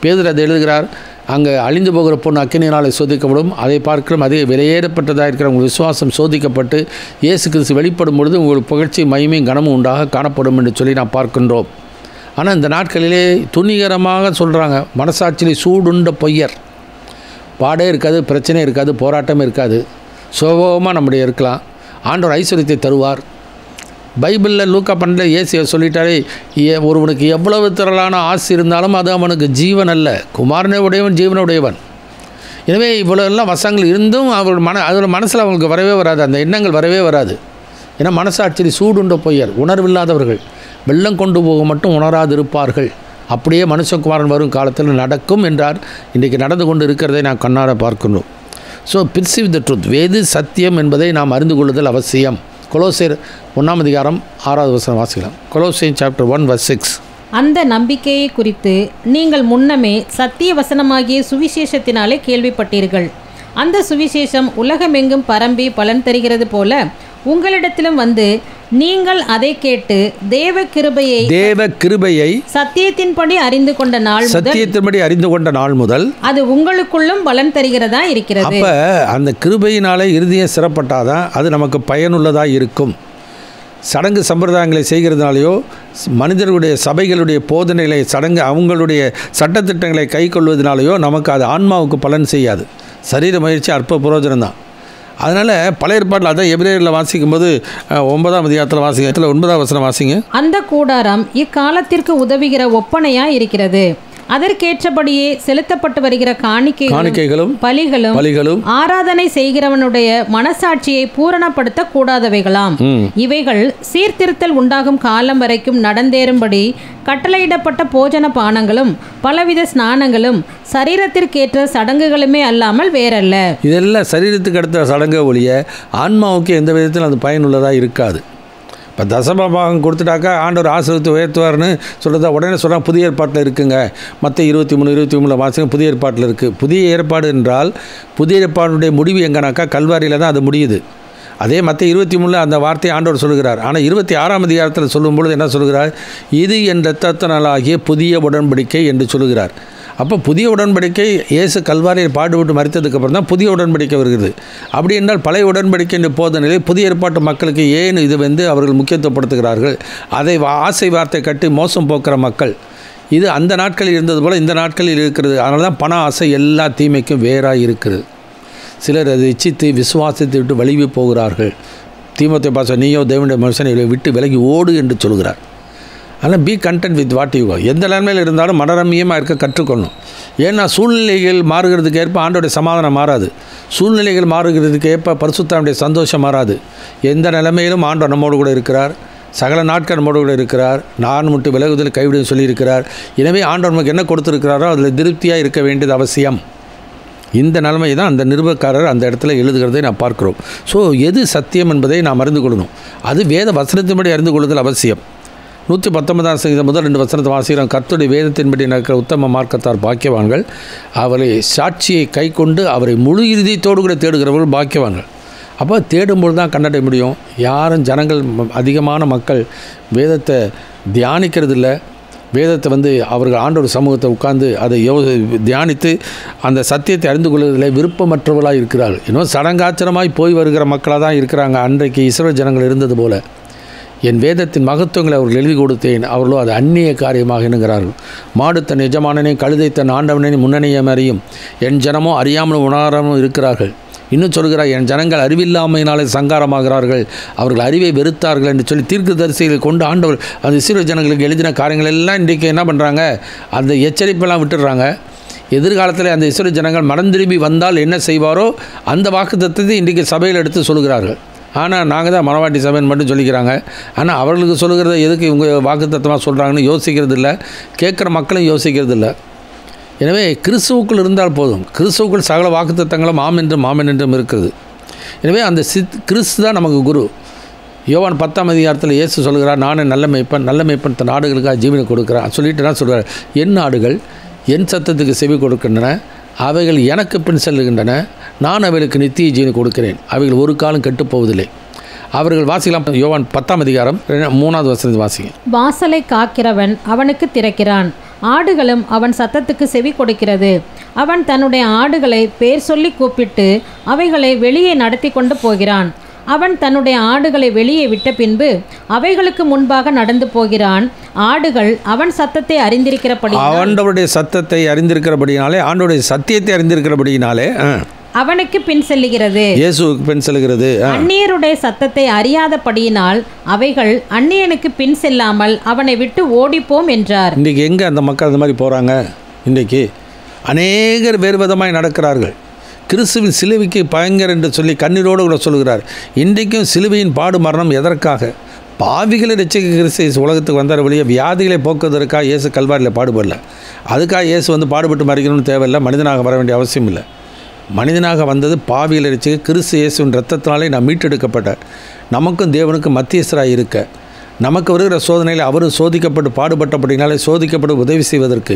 பேதுரு அதை எழுதுகிறார். அங்கே அழிந்து போகிற பொண்ணு அக்கினியினாலே சோதிக்கப்படும். அதை பார்க்கிறோம். அதே விலையேறப்பட்டதாக இருக்கிற உங்கள் விசுவாசம் சோதிக்கப்பட்டு இயேசு கிறிஸ்து வெளிப்படும் பொழுது உங்களுக்கு புகழ்ச்சி மகிமையும் கனமும் உண்டாக காணப்படும் என்று சொல்லி நாம் பார்க்கின்றோம். ஆனால் இந்த நாட்களிலே துணிகரமாக சொல்கிறாங்க, மனசாட்சியிலே சூடுண்ட பொய்யர். பாடே இருக்காது, பிரச்சனை இருக்காது, போராட்டமே இருக்காது, சுகமாக நம்முடைய இருக்கலாம். ஆண்டவர் ஐஸ்வர்யத்தை தருவார். பைபிளில் லூக்கா 12 இயேசு சொல்லிட்டாரே, ஒருவனுக்கு எவ்வளவு திரளான ஆசை இருந்தாலும் அது அவனுக்கு ஜீவன் அல்ல, குமாரனை உடையவன் ஜீவனை உடையவன். எனவே இவ்வளோ எல்லாம் வசங்கள் இருந்தும் அவர் அதில் மனசில் அவங்களுக்கு வரவே வராது, அந்த எண்ணங்கள் வரவே வராது. ஏன்னா மனசாட்சியில் சூடுண்ட பொய்யர், உணர்வில்லாதவர்கள், வெள்ளம் கொண்டு போக மட்டும் உணராதிருப்பார்கள். அப்படியே மனுஷகுமாரன் வரும் காலத்தில் நடக்கும் என்றார். இன்றைக்கு நடந்து கொண்டு இருக்கிறதை நாம் கண்ணார பார்க்கணும். ஸோ பிர்சீவ் த ட்ரூத், எது சத்தியம் என்பதை நாம் அறிந்து கொள்ளுதல் அவசியம். கொலோசியர் 1:6 வாசிக்கலாம். Colossian chapter 1:6. அந்த நம்பிக்கையை குறித்து நீங்கள் முன்னமே சத்திய வசனமாகிய சுவிசேஷத்தினாலே கேள்விப்பட்டீர்கள். அந்த சுவிசேஷம் உலகமெங்கும் பரம்பி பலன் தருகிறது போல உங்களிடத்திலும் வந்து நீங்கள் அதை கேட்டு தேவ கிருபையை சத்தியத்தின்படி அறிந்து கொண்ட நாள் முதல் அது உங்களுக்குள்ளும் பலன் தருகிறதா இருக்கிறது. அப்ப அந்த கிருபையினாலே இருதயம் சிறப்பட்டாதான் அது நமக்கு பயனுள்ளதாக இருக்கும். சடங்கு சம்பிரதாயங்களை செய்கிறதுனாலையோ மனிதர்களுடைய சபைகளுடைய போதனைகளை சடங்கு அவங்களுடைய சட்டத்திட்டங்களை கை கொள்வதனாலேயோ நமக்கு அது ஆன்மாவுக்கு பலன் செய்யாது. சரீர முயற்சி அற்ப புரோஜனம் தான். அதனால் பழைய ஏற்பாட்டில் அதான் எபிரேயரில் வாசிக்கும்போது 9ஆம் அதிகாரத்தில் வாசிங்க, 9ஆம் வசனம் வாசிங்க. அந்த கூடாரம் இக்காலத்திற்கு உதவுகிற ஒப்பனையாக இருக்கிறது. அதற்கேற்றபடியே செலுத்தப்பட்டு வருகிற காணிக்கைகளும் பலிகளும் ஆராதனை செய்கிறவனுடைய மனசாட்சியை பூரணப்படுத்த கூடாதவைகளாம். இவைகள் சீர்திருத்தல் உண்டாகும் காலம் வரைக்கும் நடந்தேறும்படி கட்டளையிடப்பட்ட போஜன பானங்களும் பலவித ஸ்நானங்களும் சரீரத்திற்கேற்ற சடங்குகளுமே அல்லாமல் வேறல்ல. இதெல்லாம் சரீரத்துக்கு அடுத்த சடங்கு ஒழிய ஆன்மாவுக்கு எந்த விதத்தில் அது பயனுள்ளதாக இருக்காது. இப்போ தசமபாகம் கொடுத்துட்டாக்கா ஆண்டவர் ஆசீர்வதித்து உயர்த்துவார்னு சொல்கிறதா உடனே சொல்கிறாங்க. புதிய ஏற்பாட்டில் இருக்குங்க, மற்ற 23 வாசிங்க, புதிய ஏற்பாட்டில் இருக்குது. புதிய ஏற்பாடு என்றால் புதிய ஏற்பாடுடைய முடிவு எங்கனாக்கா கல்வாரியில் தான் அது முடியுது. அதே மற்ற 23 அந்த வார்த்தையை ஆண்டவர் சொல்கிறார். ஆனால் 26ஆம் அதிகாரத்தில் சொல்லும்பொழுது என்ன சொல்கிறார்? இது என் இரத்தத்தினாலாகிய புதிய உடன்படிக்கை என்று சொல்கிறார். அப்போ புதிய உடன்படிக்கை இயேசு கல்வாரியை பாடுபட்டு மரித்ததுக்கப்புறம் தான் புதிய உடன்படிக்கை வருகிறது. அப்படி என்றால் பழைய உடன்படிக்கை என்ற போதனையில் புதிய ஏற்பாட்டு மக்களுக்கு ஏன் இது அவர்கள் முக்கியத்துவப்படுத்துகிறார்கள்? அதை ஆசை வார்த்தை கட்டி மோசம் போக்குற மக்கள் இது அந்த நாட்களில் இருந்தது போல் இந்த நாட்களில் இருக்கிறது. அதனால தான் பண ஆசை எல்லா தீமைக்கும் வேறாக இருக்கிறது. சிலர் அதை இச்சித்து விசுவாசத்தை விட்டு வலிவி போகிறார்கள். தீமோத்தேயு பாச நீயோ தேவனுடைய மனுஷனை விட்டு விலகி ஓடு என்று சொல்கிறார். ஆனால் be content with what you go. எந்த நிலைமையில் இருந்தாலும் மனரம்யமாக இருக்க கற்றுக்கொள்ளணும். ஏன்னா சூழ்நிலைகள் மாறுகிறதுக்கு ஏற்ப ஆண்டோடைய சமாதானம் மாறாது. சூழ்நிலைகள் மாறுகிறதுக்கு ஏற்ப பரிசுத்தாவுடைய சந்தோஷம் மாறாது. எந்த நிலைமையிலும் ஆண்டவர் நம்மோடு கூட இருக்கிறார். சகல நாட்கள் நம்மோடு கூட இருக்கிறார். நான் மட்டும் விலகுதல் கைவிடுன்னு சொல்லியிருக்கிறார். எனவே ஆண்டவர் நமக்கு என்ன கொடுத்துருக்கிறாரோ அதில் திருப்தியாக இருக்க வேண்டியது அவசியம். இந்த நிலைமை தான் அந்த நிருபக்காரர் அந்த இடத்துல எழுதுகிறதை நாம் பார்க்கிறோம். ஸோ எது சத்தியம் என்பதை நாம் அறிந்து கொள்ளணும். அது வேத வசனத்தின்படி அறிந்து கொள்ளுதல் அவசியம். 119ஆம் சங்கீதம் முதல் 2 வசனத்தை வாசிக்கிறோம். கர்த்தருடைய வேதத்தின்படி நடக்கிற உத்தம மார்க்கத்தார் பாக்கியவான்கள், அவரை சாட்சியை கை கொண்டு அவரை முழு இறுதியத்தோடு கூட தேடுகிறவர்கள் பாக்கியவான்கள். அப்போ தேடும்போது தான் கண்டடைய முடியும். யாரும் ஜனங்கள் அதிகமான மக்கள் வேதத்தை தியானிக்கிறது இல்லை. வேதத்தை அவர்கள் ஆண்டோட சமூகத்தை உட்கார்ந்து அதை தியானித்து அந்த சத்தியத்தை அறிந்து கொள்வதில் விருப்பமற்றவர்களாக இருக்கிறார்கள். இன்னும் சடங்காச்சரமாய் போய் வருகிற மக்களாக தான் இருக்கிறாங்க. அன்றைக்கு இஸ்ரவேல் ஜனங்கள் இருந்தது போல. என் வேதத்தின் மகத்துவங்களை அவர்கள் எழுதி கொடுத்தேன், அவர்களோ அது அந்நிய காரியமாக எண்ணுகிறார்கள். மாடு தன் எஜமானனையும் கழுதை தன் ஆண்டவனையும் முன்னணியம் அறியும், என் ஜனமோ அறியாமலும் உணராமலும் இருக்கிறார்கள். இன்னும் சொல்கிறார், என் ஜனங்கள் அறிவில்லாமையினாலே சங்காரமாகிறார்கள், அவர்கள் அறிவை வெறுத்தார்கள் என்று சொல்லி தீர்க்கதரிசிகளை கொண்டு ஆண்டவர் அந்த இஸ்ரவேல் ஜனங்களுக்கு எழுதின காரியங்கள் எல்லாம் இன்றைக்கு என்ன பண்ணுறாங்க? அந்த எச்சரிப்பெல்லாம் விட்டுடுறாங்க. எதிர்காலத்தில் அந்த இஸ்ரவேல் ஜனங்கள் மனம் திரும்பி வந்தால் என்ன செய்வாரோ அந்த வாக்குத்தத்தத்தை இன்றைக்கு சபையில் எடுத்து சொல்கிறார்கள். ஆனால் நாங்கள் தான் மனவாட்டி சபைன்னு மட்டும் சொல்லிக்கிறாங்க. ஆனால் அவர்களுக்கு சொல்லுகிறத எதுக்கு இவங்க வாக்குத்தத்தமாக சொல்கிறாங்கன்னு யோசிக்கிறது இல்லை. கேட்குற மக்களும் யோசிக்கிறது இல்லை. எனவே கிறிஸ்துவுக்குள் இருந்தால் போதும். கிறிஸ்துவுக்குள் சகல வாக்குத்தத்தங்களும் ஆமென்றும் இருக்கிறது. எனவே அந்த கிறிஸ்து தான் நமக்கு குரு. யோவான் 10ஆம் அதிகாரத்தில் இயேசு சொல்கிறார், நானே நல்ல மேய்ப்பன் தன் ஆடுகளுக்காக ஜீவனை கொடுக்குறான் சொல்லிட்டு நான் சொல்கிறார், என் ஆடுகள் என் சத்தத்துக்கு செவி கொடுக்கின்றன, அவைகள் எனக்கு பின் செல்லுகின்றன, நான் அவைகளுக்கு நித்திய ஜீவனை கொடுக்கிறேன், அவைகள் ஒரு காலம் கெட்டுப்போவதில்லை. அவர்கள் வாசிக்கலாம். யோவான் 10ஆம் அதிகாரம் 3வது வசனத்தை வாசிங்க. வாசலை காக்கிறவன் அவனுக்கு திறக்கிறான், ஆடுகளும் அவன் சத்தத்துக்கு செவி கொடுக்கிறது. அவன் தன்னுடைய ஆடுகளை பேர் சொல்லி கூப்பிட்டு அவைகளை வெளியே நடத்தி கொண்டு போகிறான். அவன் தன்னுடைய ஆடுகளை வெளியே விட்ட பின்பு அவைகளுக்கு முன்பாக நடந்து போகிறான். ஆடுகள் அவன் சத்தத்தை அறிந்திருக்கிறபடி ஆண்டவருடைய சத்தத்தை அறிந்திருக்கிறபடினாலே, ஆண்டவருடைய சத்தியத்தை அறிந்திருக்கிறபடினாலே அவனுக்கு பின் செல்லுகிறது. இயேசுவுக்கு பின் செல்கிறது. அந்நியருடைய சத்தத்தை அறியாதபடியினால் அவைகள் அந்நியனுக்கு பின் செல்லாமல் அவனை விட்டு ஓடிப்போம் என்றார். இன்றைக்கி எங்கே அந்த மக்கள் அந்த மாதிரி போகிறாங்க? இன்றைக்கி அநேகர் வேறு விதமாய் நடக்கிறார்கள். கிறிஸ்துவின் சிலுவைக்கு பயங்கர என்று சொல்லி கண்ணீரோடு கூட சொல்கிறார். இன்றைக்கும் சிலுவையின் பாடு மரணம் எதற்காக? பாவிகளை ரட்சிக்க கிறிஸ்து உலகத்துக்கு வந்தார் வழியே வியாதிகளை போக்குவதற்காக இயேசு கல்வாரியில் பாடுபடல. அதுக்காக இயேசு வந்து பாடுபட்டு மறிக்கணும்னு தேவையில்லை, மனிதனாக வர வேண்டிய அவசியம் இல்லை. மனிதனாக வந்தது பாவிகளை ரட்சிக்க கிறிஸ்து இயேசுவின் இரத்தத்தினாலே நாம் மீட்டெடுக்கப்பட்டார். நமக்கும் தேவனுக்கும் மத்தியஸ்தராக இருக்க, நமக்கு வருகிற சோதனையில் அவரும் சோதிக்கப்பட்டு பாடுபட்டபடினாலே சோதிக்கப்பட்டு உதவி செய்வதற்கு.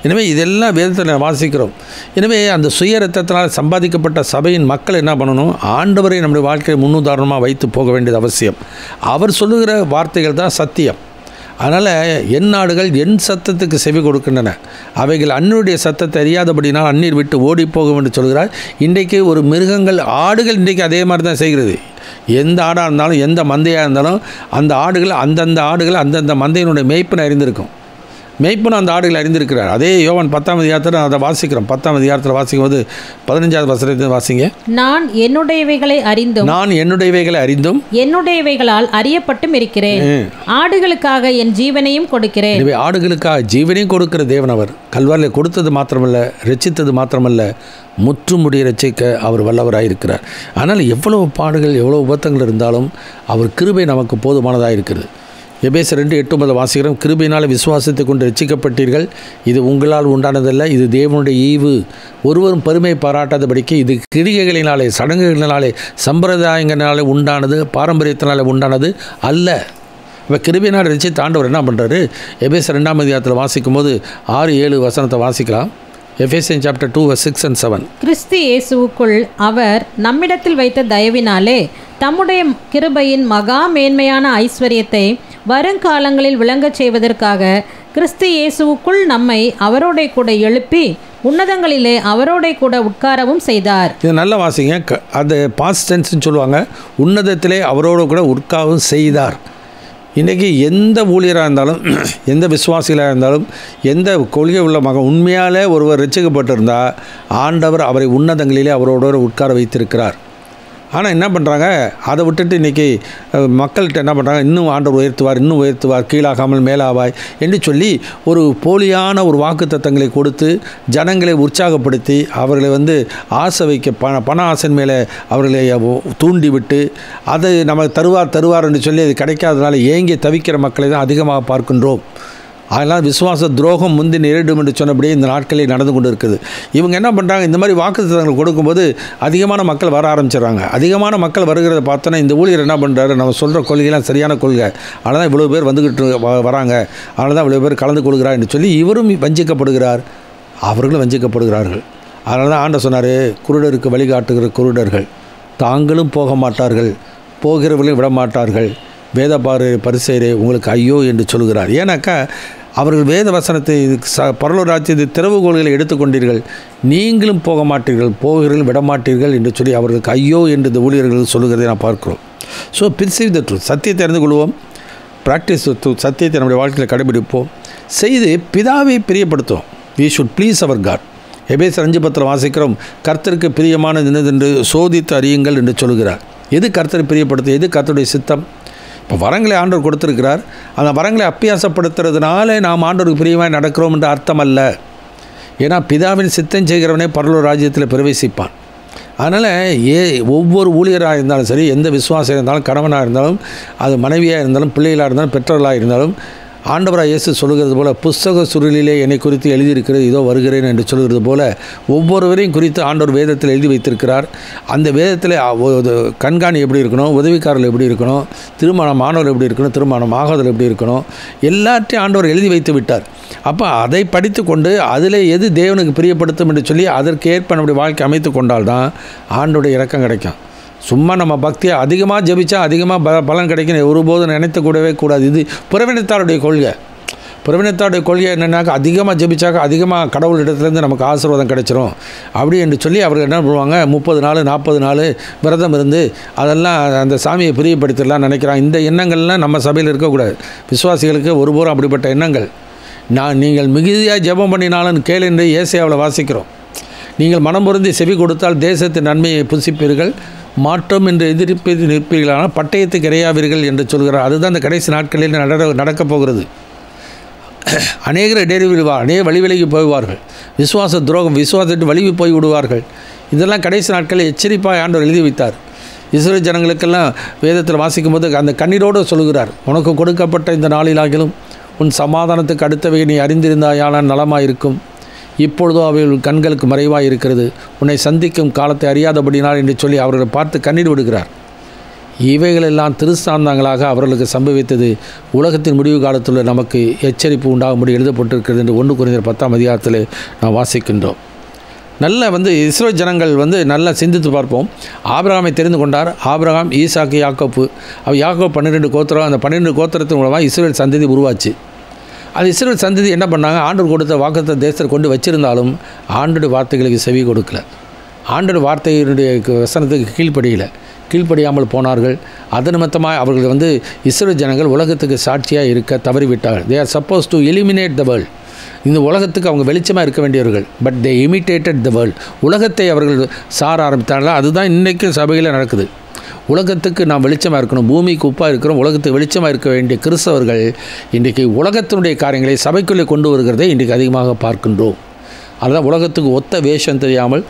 எனவே இதெல்லாம் வேதத்தில் வாசிக்கிறோம். எனவே அந்த சுய இரத்தத்தினால் சம்பாதிக்கப்பட்ட சபையின் மக்கள் என்ன பண்ணணும்? ஆண்டவரை நம்முடைய வாழ்க்கையை முன்னுதாரணமாக வைத்து போக வேண்டியது அவசியம். அவர் சொல்லுகிற வார்த்தைகள் தான் சத்தியம். அதனால் என் நாடுகள் என் சத்தத்துக்கு செவி கொடுக்கின்றன, அவைகள் அன்னுடைய சத்தத்தை அறியாதபடினால் அந்நீர் விட்டு ஓடி போகும் என்று சொல்கிறார். இன்றைக்கு ஒரு மிருகங்கள், ஆடுகள் இன்றைக்கு அதே மாதிரி தான் செய்கிறது. எந்த ஆடாக இருந்தாலும் எந்த மந்தையாக இருந்தாலும் அந்த ஆடுகள் அந்தந்த ஆடுகள் அந்தந்த மந்தையினுடைய மேய்ப்பனை அறிந்திருக்கும். மேய்ப்பனும் அந்த ஆடுகளை அறிந்திருக்கிறார். அதே யோவான் 10ஆம் அதிகாரத்தில் அதை வாசிக்கிறோம். 10ஆம் அதிகாரத்தில் வாசிக்கும் போது 15வது வசனத்தை வாசிங்க. நான் என்னுடையவைகளை அறிந்தும் என்னுடையவைகளால் அறியப்பட்டும் இருக்கிறேன். ஆடுகளுக்காக என் ஜீவனையும் கொடுக்கிறேன். எனவே ஆடுகளுக்காக ஜீவனையும் கொடுக்கிற தேவன் அவர். கல்வாரில் கொடுத்தது மாத்திரமல்ல, ரட்சித்தது மாத்திரமல்ல, முற்றுமுடிய ரட்சிக்க அவர் வல்லவராக இருக்கிறார். ஆனால் எவ்வளவு பாடுகள் எவ்வளவு உபத்தங்கள் இருந்தாலும் அவர் கிருபை நமக்கு போதுமானதாக இருக்கிறது. எபேசியர் 2:8 வாசிக்கிறோம். கிருபையினால் விசுவாசத்தை கொண்டு ரட்சிக்கப்பட்டீர்கள், இது உங்களால் உண்டானதல்ல, இது தேவனுடைய ஈவு, ஒருவரும் பெருமை பாராட்டாதபடிக்கு இது கிரிகைகளினாலே சடங்குகளினாலே சம்பிரதாயங்களினாலே உண்டானது, பாரம்பரியத்தினாலே உண்டானது அல்ல. இப்போ கிருபையினால் ரட்சித்த ஆண்டவர் என்ன பண்ணுறாரு? எபேசியர் 2ஆம் அதிகாரத்தில் வாசிக்கும் போது 6-7 வசனத்தை வாசிக்கலாம். Ephesian chapter 2:6 and 7. கிறிஸ்து இயேசுவுக்குள் அவர் நம்மிடத்தில் வைத்த தயவினாலே தம்முடைய கிருபையின் மகா மேன்மையான ஐஸ்வர்யத்தை வருங்காலங்களில் விளங்கச் செய்வதற்காக கிறிஸ்து இயேசுவுக்குள் நம்மை அவரோட கூட எழுப்பி உன்னதங்களிலே அவரோட கூட உட்காரவும் செய்தார். இது நல்ல வாசிங்க. அது பாஸ்ட் டென்ஸ்னு சொல்லுவாங்க. உன்னதத்திலே அவரோடு கூட உட்காரவும் செய்தார். இன்றைக்கி எந்த ஊழியராக இருந்தாலும், எந்த விசுவாசிகளாக இருந்தாலும், எந்த கொள்கை உள்ள மகன் உண்மையாலே ஒருவர் ரட்சிக்கப்பட்டிருந்தால் ஆண்டவர் அவரை உன்னதங்களிலே அவரோடு உட்கார வைத்திருக்கிறார். ஆனால் என்ன பண்ணுறாங்க? அதை விட்டுட்டு இன்றைக்கி மக்கள்கிட்ட என்ன பண்ணுறாங்க? இன்னும் ஆண்டவர் உயர்த்துவார், இன்னும் உயர்த்துவார், கீழாகாமல் மேலாவாய் என்று சொல்லி ஒரு போலியான ஒரு வாக்குத்தத்தங்களை கொடுத்து ஜனங்களை உற்சாகப்படுத்தி அவர்களை ஆசை வைக்க பண ஆசை மேலே அவர்களை தூண்டி விட்டு அதை நம்ம தருவார் என்று சொல்லி அது கிடைக்காதனால ஏங்கி தவிக்கிற மக்களை தான் அதிகமாக பார்க்கின்றோம். அதனால் விசுவாச துரோகம் முந்தி நேரிடும் என்று சொன்னபடியே இந்த நாட்களில் நடந்து கொண்டு இருக்குது. இவங்க என்ன பண்ணுறாங்க? இந்த மாதிரி வாக்குத்தத்தங்கள் கொடுக்கும்போது அதிகமான மக்கள் வர ஆரம்பிச்சிடறாங்க. அதிகமான மக்கள் வருகிறத பார்த்தோன்னா இந்த ஊழியர் என்ன பண்ணுறாரு? நம்ம சொல்கிற கொள்கைலாம் சரியான கொள்கை, அதனால் தான் இவ்வளோ பேர் வந்துக்கிட்டு வராங்க, அதனால தான் இவ்வளோ பேர் கலந்து கொள்கிறார் என்று சொல்லி இவரும் வஞ்சிக்கப்படுகிறார், அவர்களும் வஞ்சிக்கப்படுகிறார்கள். அதனால தான் ஆண்டவர் சொன்னார், குருடருக்கு வழிகாட்டுகிற குருடர்கள் தாங்களும் போக மாட்டார்கள், போகிறவர்களையும் விட மாட்டார்கள், வேதபார பரிசேயரே உங்களுக்கு ஐயோ என்று சொல்கிறார். ஏன்னாக்கா அவர்கள் வேத வசனத்தை பரலோக ராஜ்யத்தை திறவுகோள்களை எடுத்துக்கொண்டீர்கள், நீங்களும் போக மாட்டீர்கள், போகிறீர்கள் விடமாட்டீர்கள் என்று சொல்லி அவர்களுக்கு ஐயோ என்று இந்த ஊழியர்கள் சொல்லுகிறதை நான் பார்க்கிறோம். ஸோ பெர்சீவ் த ட்ரூத், சத்தியத்தை அறிந்து கொள்வோம், ப்ராக்டிஸ் ட்ரூத், சத்தியத்தை நம்முடைய வாழ்க்கையில் கடைபிடிப்போம், செய்து பிதாவை பிரியப்படுத்துவோம். We should please our God. எபேசியர் 5:10 வாசிக்கிறோம், கர்த்தருக்கு பிரியமானது என்னதென்று சோதித்து அறியுங்கள் என்று சொல்கிறார். எது கர்த்தரை பிரியப்படுத்து? எது கர்த்தருடைய சித்தம்? இப்போ வரங்களை ஆண்டவர் கொடுத்துருக்கிறார். அந்த வரங்களை அப்பியாசப்படுத்துறதுனால நாம் ஆண்டவருக்கு பிரியமாக நடக்கிறோம் என்ற அர்த்தம் அல்ல. ஏன்னா பிதாவின் சித்தம் செய்கிறவனே பரலோக ராஜ்யத்தில் பிரவேசிப்பான். அதனால் ஒவ்வொரு ஊழியராக இருந்தாலும் சரி, எந்த விசுவாசியாக இருந்தாலும், கணவனாக இருந்தாலும், அது மனைவியாக இருந்தாலும், பிள்ளைகளாக இருந்தாலும், பெற்றோர்களாக இருந்தாலும், ஆண்டவராக இயேசு சொல்லுகிறது போல் புஸ்தக சுருளிலே என்னை குறித்து எழுதியிருக்கிறது, இதோ வருகிறேன் என்று சொல்கிறது போல் ஒவ்வொருவரையும் குறித்து ஆண்டவர் வேதத்தில் எழுதி வைத்திருக்கிறார். அந்த வேதத்தில் கண்காணி எப்படி இருக்கணும், உதவிக்காரர்கள் எப்படி இருக்கணும், திருமணம் ஆனவர் எப்படி இருக்கணும், திருமணம் ஆகாதவர் எப்படி இருக்கணும், எல்லாத்தையும் ஆண்டவர் எழுதி வைத்து விட்டார். அப்போ அதை படித்து கொண்டு அதில் எது தேவனுக்கு பிரியப்படுத்தும் என்று சொல்லி அதற்கேற்ப நம்முடைய வாழ்க்கை அமைத்து கொண்டால்தான் ஆண்டோடைய இரக்கம் கிடைக்கும். சும்மா நம்ம பக்தியை அதிகமாக ஜபிச்சா அதிகமாக பலன் கிடைக்கணும் ஒருபோதும் நினைத்து கூடவே கூடாது. இது புறவினத்தாருடைய கொள்கை. பிரவீனத்தாவுடைய கொள்கை என்னென்னாக்கா அதிகமாக ஜெபிச்சாக்கா அதிகமாக கடவுள் இடத்துலேருந்து நமக்கு ஆசீர்வாதம் கிடைச்சிரும் அப்படி என்று சொல்லி அவர்கள் என்ன பண்ணுவாங்க, 30 நாள் 40 நாள் விரதம் இருந்து அதெல்லாம் அந்த சாமியை பிரியப்படுத்திடலாம் நினைக்கிறாங்க. இந்த எண்ணங்கள்லாம் நம்ம சபையில் இருக்கக்கூடாது. விசுவாசிகளுக்கு ஒருபோதும் அப்படிப்பட்ட எண்ணங்கள். நீங்கள் மிகுதியாக ஜெபம் பண்ணினாலும் கேள் என்று ஏசாயாவில் வாசிக்கிறோம். நீங்கள் மனம் பொருந்தி செவி கொடுத்தால் தேசத்தின் நன்மையை புசிப்பீர்கள், மாற்றம் என்று எதிர்ப்பு நிற்பீர்களானால் பட்டயத்துக்கு இரையாவீர்கள் என்று சொல்கிறார். அதுதான் இந்த கடைசி நாட்களில் நடக்கப் போகிறது. அநேகர் இடையே விடுவார், அநேக வழி விலகி போய்வார்கள், விசுவாச துரோகம் விசுவாசத்தை வலிவு போய் விடுவார்கள். இதெல்லாம் கடைசி நாட்களில் எச்சரிப்பாக ஆண்டவர் எழுதி வைத்தார். இஸ்ரவேல் ஜனங்களுக்கெல்லாம் வேதத்தில் வாசிக்கும் போது அந்த கண்ணீரோடு சொல்கிறார், உனக்கு கொடுக்கப்பட்ட இந்த நாளிலாகிலும் உன் சமாதானத்துக்கு அடுத்தவை நீ அறிந்திருந்தாயானால் நலமாயிருக்கும். இப்பொழுதோ அவைகள் கண்களுக்கு மறைவாக இருக்கிறது, உன்னை சந்திக்கும் காலத்தை அறியாதபடினால் என்று சொல்லி அவர்களை பார்த்து கண்ணீர் விடுகிறார். இவைகளெல்லாம் திருஸ்தாந்தங்களாக அவர்களுக்கு சம்பவித்தது உலகத்தின் முடிவு காலத்தில் நமக்கு எச்சரிப்பு உண்டாகும்படி எழுதப்பட்டிருக்கிறது என்று 1 கொரிந்தியர் 10ஆம் அதிகாரத்தில் நாம் வாசிக்கின்றோம். நல்ல இஸ்ரவேல் ஜனங்கள் நல்லா சிந்தித்து பார்ப்போம். ஆபிரகாமை தெரிந்து கொண்டார். ஆபிரகாம், ஈசாக்கு, யாக்கோப்பு. யாக்கோப்பு 12 கோத்திரம். அந்த 12 கோத்திரத்தின் மூலமாக இஸ்ரவேல் சந்ததி உருவாச்சு. அது இஸ்ரவேல் சந்ததி என்ன பண்ணாங்க, ஆண்டவர் கொடுத்த வாக்குத்தத்த தேசத்தை கொண்டு வச்சிருந்தாலும் ஆண்டோடைய வார்த்தைகளுக்கு செவி கொடுக்கல, ஆண்டோடைய வார்த்தையினுடைய வசனத்துக்கு கீழ்ப்படியாமல் போனார்கள். அது நிமித்தமாக அவர்கள் இஸ்ரவேல் ஜனங்கள் உலகத்துக்கு சாட்சியாக இருக்க தவறிவிட்டார்கள். They are suppose to eliminate the world. இந்த உலகத்துக்கு அவங்க வெளிச்சமாக இருக்க வேண்டியவர்கள். But they imitated the world. உலகத்தை அவர்கள் சார ஆரம்பித்தார்கள். அதுதான் இன்றைக்கும் சபையில் நடக்குது. உலகத்துக்கு நாம் வெளிச்சமாக இருக்கணும், பூமிக்கு உப்பாக இருக்கிறோம், உலகத்துக்கு வெளிச்சமாக இருக்க வேண்டிய கிறிஸ்தவர்கள் இன்றைக்கு உலகத்தினுடைய காரியங்களை சபைக்குள்ளே கொண்டு வருகிறதை இன்றைக்கு அதிகமாக பார்க்கின்றோம். அதுதான் உலகத்துக்கு ஒத்த வேஷம் தெரியாமல்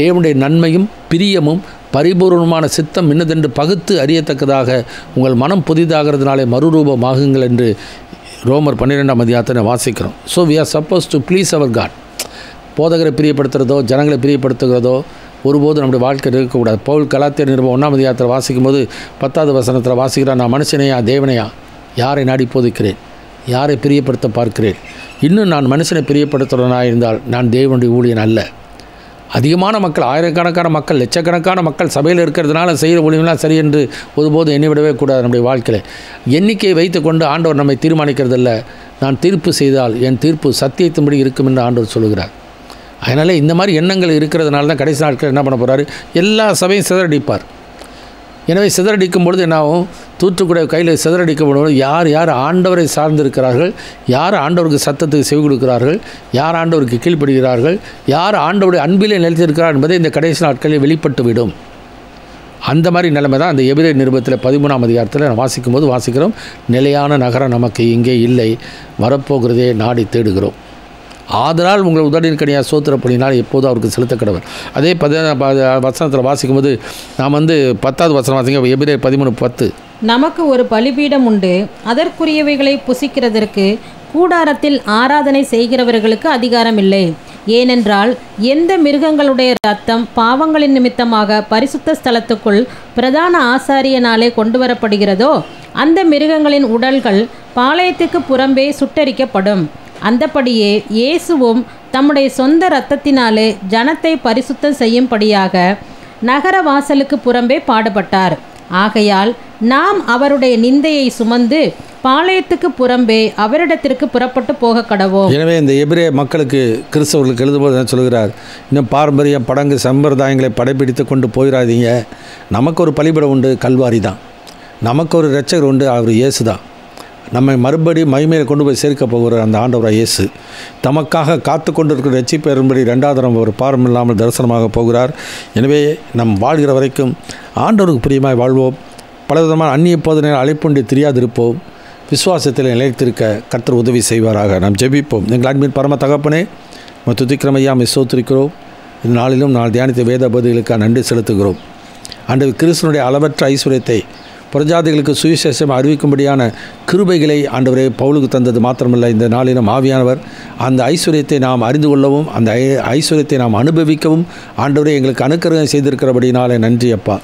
தேவனுடைய நன்மையும் பிரியமும் பரிபூர்ணமான சித்தம் இன்னதென்று பகுத்து அறியத்தக்கதாக உங்கள் மனம் புதிதாகிறதுனாலே மறுரூபமாகுங்கள் என்று ரோமர் 12ஆம் அதிகாரத்தை வாசிக்கிறோம். So we are suppose to please our God. போதகரை பிரியப்படுத்துகிறதோ ஜனங்களை பிரியப்படுத்துகிறதோ ஒருபோது நம்முடைய வாழ்க்கையில் இருக்கக்கூடாது. பவுல் கலாத்தியர் நிருபம் 1ஆம் அதிகாரத்தில் வாசிக்கும் போது 10வது வசனத்தில் வாசிக்கிறார், நான் மனுஷனையா தேவனையா யாரை நாடி போதிக்கிறேன், யாரை பிரியப்படுத்த பார்க்கிறேன், இன்னும் நான் மனுஷனை பிரியப்படுத்துகிறவனாக இருந்தால் நான் தேவனுடைய ஊழியன் அல்ல. அதிகமான மக்கள், ஆயிரக்கணக்கான மக்கள், லட்சக்கணக்கான மக்கள் சபையில் இருக்கிறதுனால செய்கிற ஊழியெல்லாம் சரி என்று ஒருபோது எண்ணிவிடவே கூடாது. நம்முடைய வாழ்க்கையில் எண்ணிக்கையை வைத்து கொண்டு ஆண்டவர் நம்மை தீர்மானிக்கிறதில்ல. நான் தீர்ப்பு செய்தால் என் தீர்ப்பு சத்தியத்தின்படி இருக்கும் என்று ஆண்டவர் சொல்கிறார். அதனால் இந்த மாதிரி எண்ணங்கள் இருக்கிறதுனால தான் கடைசி நாட்கள் என்ன பண்ண போகிறாரு, எல்லா சபையும் சிதறடிப்பார். எனவே சிதறடிக்கும் பொழுது என்னாகும், தூற்றுக்குடைய கையில் சிதறடிக்கப்படும்போது யார் ஆண்டவரை சார்ந்திருக்கிறார்கள், யார் ஆண்டவருக்கு சத்தத்துக்கு செவி கொடுக்கிறார்கள், யார் ஆண்டவருக்கு கீழ்ப்படுகிறார்கள், யார் ஆண்டவருடைய அன்பிலே நிலைத்திருக்கிறார் என்பதை இந்த கடைசி நாட்களில் வெளிப்பட்டு விடும். அந்த மாதிரி நிலைமை தான் அந்த எபிரேயர் நிருபத்தில் 13ஆம் அதிகாரத்தில் வாசிக்கும்போது வாசிக்கிறோம், நிலையான நகரம் நமக்கு இங்கே இல்லை, வரப்போகிறதே நாடி தேடுகிறோம். ஆதலால் உங்கள் உதடின் கனியாக சோத்திரப்படினால் எப்போதும் அவருக்கு செலுத்த கடவர். அதே 17 வசனத்தில் வாசிக்கும்போது நாம் 10வது வசனம் வாசிக்க எபிரேயர் 13:10. நமக்கு ஒரு பலிபீடம் உண்டு, அதற்குரியவைகளை புசிக்கிறதற்கு கூடாரத்தில் ஆராதனை செய்கிறவர்களுக்கு அதிகாரம் இல்லை. ஏனென்றால் எந்த மிருகங்களுடைய இரத்தம் பாவங்களின் நிமித்தமாக பரிசுத்த ஸ்தலத்துக்குள் பிரதான ஆசாரியனாலே கொண்டு வரப்படுகிறதோ அந்த மிருகங்களின் உடல்கள் பாளையத்துக்கு புறம்பே சுட்டரிக்கப்படும். அந்தபடியே இயேசுவும் தம்முடைய சொந்த இரத்தத்தினாலே ஜனத்தை பரிசுத்தம் செய்யும்படியாக நகர வாசலுக்கு புறம்பே பாடுபட்டார். ஆகையால் நாம் அவருடைய நிந்தையை சுமந்து பாளையத்துக்கு புறம்பே அவரிடத்திற்கு புறப்பட்டு போக கடவோம். எனவே இந்த எபிரேய மக்களுக்கு கிறிஸ்தவர்களுக்கு எழுதும்போது என்ன சொல்கிறார், இன்னும் பாரம்பரியம் படங்கு சம்பிரதாயங்களை படைப்பிடித்து கொண்டு போயிடாதீங்க. நமக்கு ஒரு பலிபீடம் உண்டு, கல்வாரி தான். நமக்கு ஒரு இரட்சகர் உண்டு, அவர் இயேசு தான். நம்மை மறுபடி மகிமையில் கொண்டு போய் சேர்க்க போகிற அந்த ஆண்டவராக இயேசு தமக்காக காத்து கொண்டு இருக்கிற ரட்சிப்பு பெறும்படி 2வது தரம் ஒரு பாரம் இல்லாமல் தரிசனமாக போகிறார். எனவே நம் வாழ்கிற வரைக்கும் ஆண்டவருக்கு பிரியமாய் வாழ்வோம். பலவிதமான அந்நிய போதனைகள் அழைப்புண்டி தெரியாதிருப்போம். விசுவாசத்தில் நிலைத்திருக்க கர்த்தர் உதவி செய்வாராக. நாம் ஜெபிப்போம். எங்கள் அன்பின் பரம தகப்பனே, துதிக்கிறமையா ஸ்தோத்திரிக்கிறோம். இந்த நாளிலும் நான் தியானித்த வேத பகுதிகளுக்காக நன்றி செலுத்துகிறோம். ஆண்டவர் கிறிஸ்துவனுடைய அளவற்ற ஐஸ்வர்யத்தை பிரஜாதிகளுக்கு சுவிசேஷம் அறிவிக்கும்படியான கிருபைகளை ஆண்டவரே பவுலுக்கு தந்தது மாத்திரமல்ல, இந்த நாளிலும் ஆவியானவர் அந்த ஐஸ்வர்யத்தை நாம் அறிந்து கொள்ளவும் அந்த ஐஸ்வர்யத்தை நாம் அனுபவிக்கவும் ஆண்டவரே எங்களுக்கு அனுக்கிரகம் செய்திருக்கிறபடினாலே நன்றி அப்பா.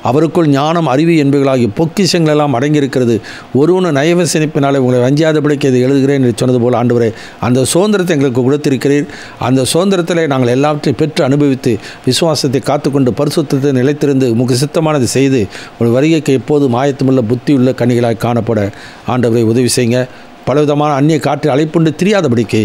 அவருக்குள் ஞானம் அறிவு என்பவைகளாகிய பொக்கிஷங்கள் எல்லாம் அடங்கியிருக்கிறது. ஒருவனு நயவசனிப்பினாலே உங்களை வஞ்சியாதபடிக்கு இதை எழுதுகிறேன் என்று சொன்னது போல் ஆண்டவரே அந்த சுதந்திரத்தை எங்களுக்கு கொடுத்திருக்கிறீர். அந்த சுதந்திரத்தில் நாங்கள் எல்லாவற்றையும் பெற்று அனுபவித்து விசுவாசத்தை காத்துக்கொண்டு பரிசுத்தத்தை நிலைத்திருந்து உமக்கு சித்தமானது செய்து ஒரு வருகைக்கு எப்போதும் ஆயத்தமுள்ள புத்தியுள்ள கனிகளாய் காணப்பட ஆண்டவரை உதவி செய்யுங்க. பலவிதமான அந்நிய காற்றை அழைப்புண்டு தெரியாதபடிக்கு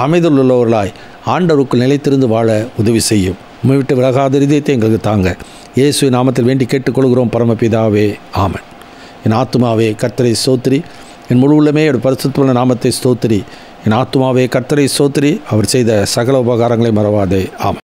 அமைதல் உள்ளவர்களாய் ஆண்டவருக்குள் நிலைத்திருந்து வாழ உதவி செய்யும். உம்மை விட்டு விலகாத இதயத்தை எங்களுக்கு தாங்க. இயேசுவின் நாமத்தில் வேண்டி கேட்டுக்கொள்கிறோம் பரமபிதாவே, ஆமென். என் ஆத்துமாவே கர்த்தரை ஸ்தோத்திரி, என் முழு உள்ளமே ஒரு பரிசுத்தமுள்ள நாமத்தை ஸ்தோத்திரி. என் ஆத்துமாவே கர்த்தரை ஸ்தோத்திரி, அவர் செய்த சகல உபகாரங்களை மறவாதே, ஆமென்.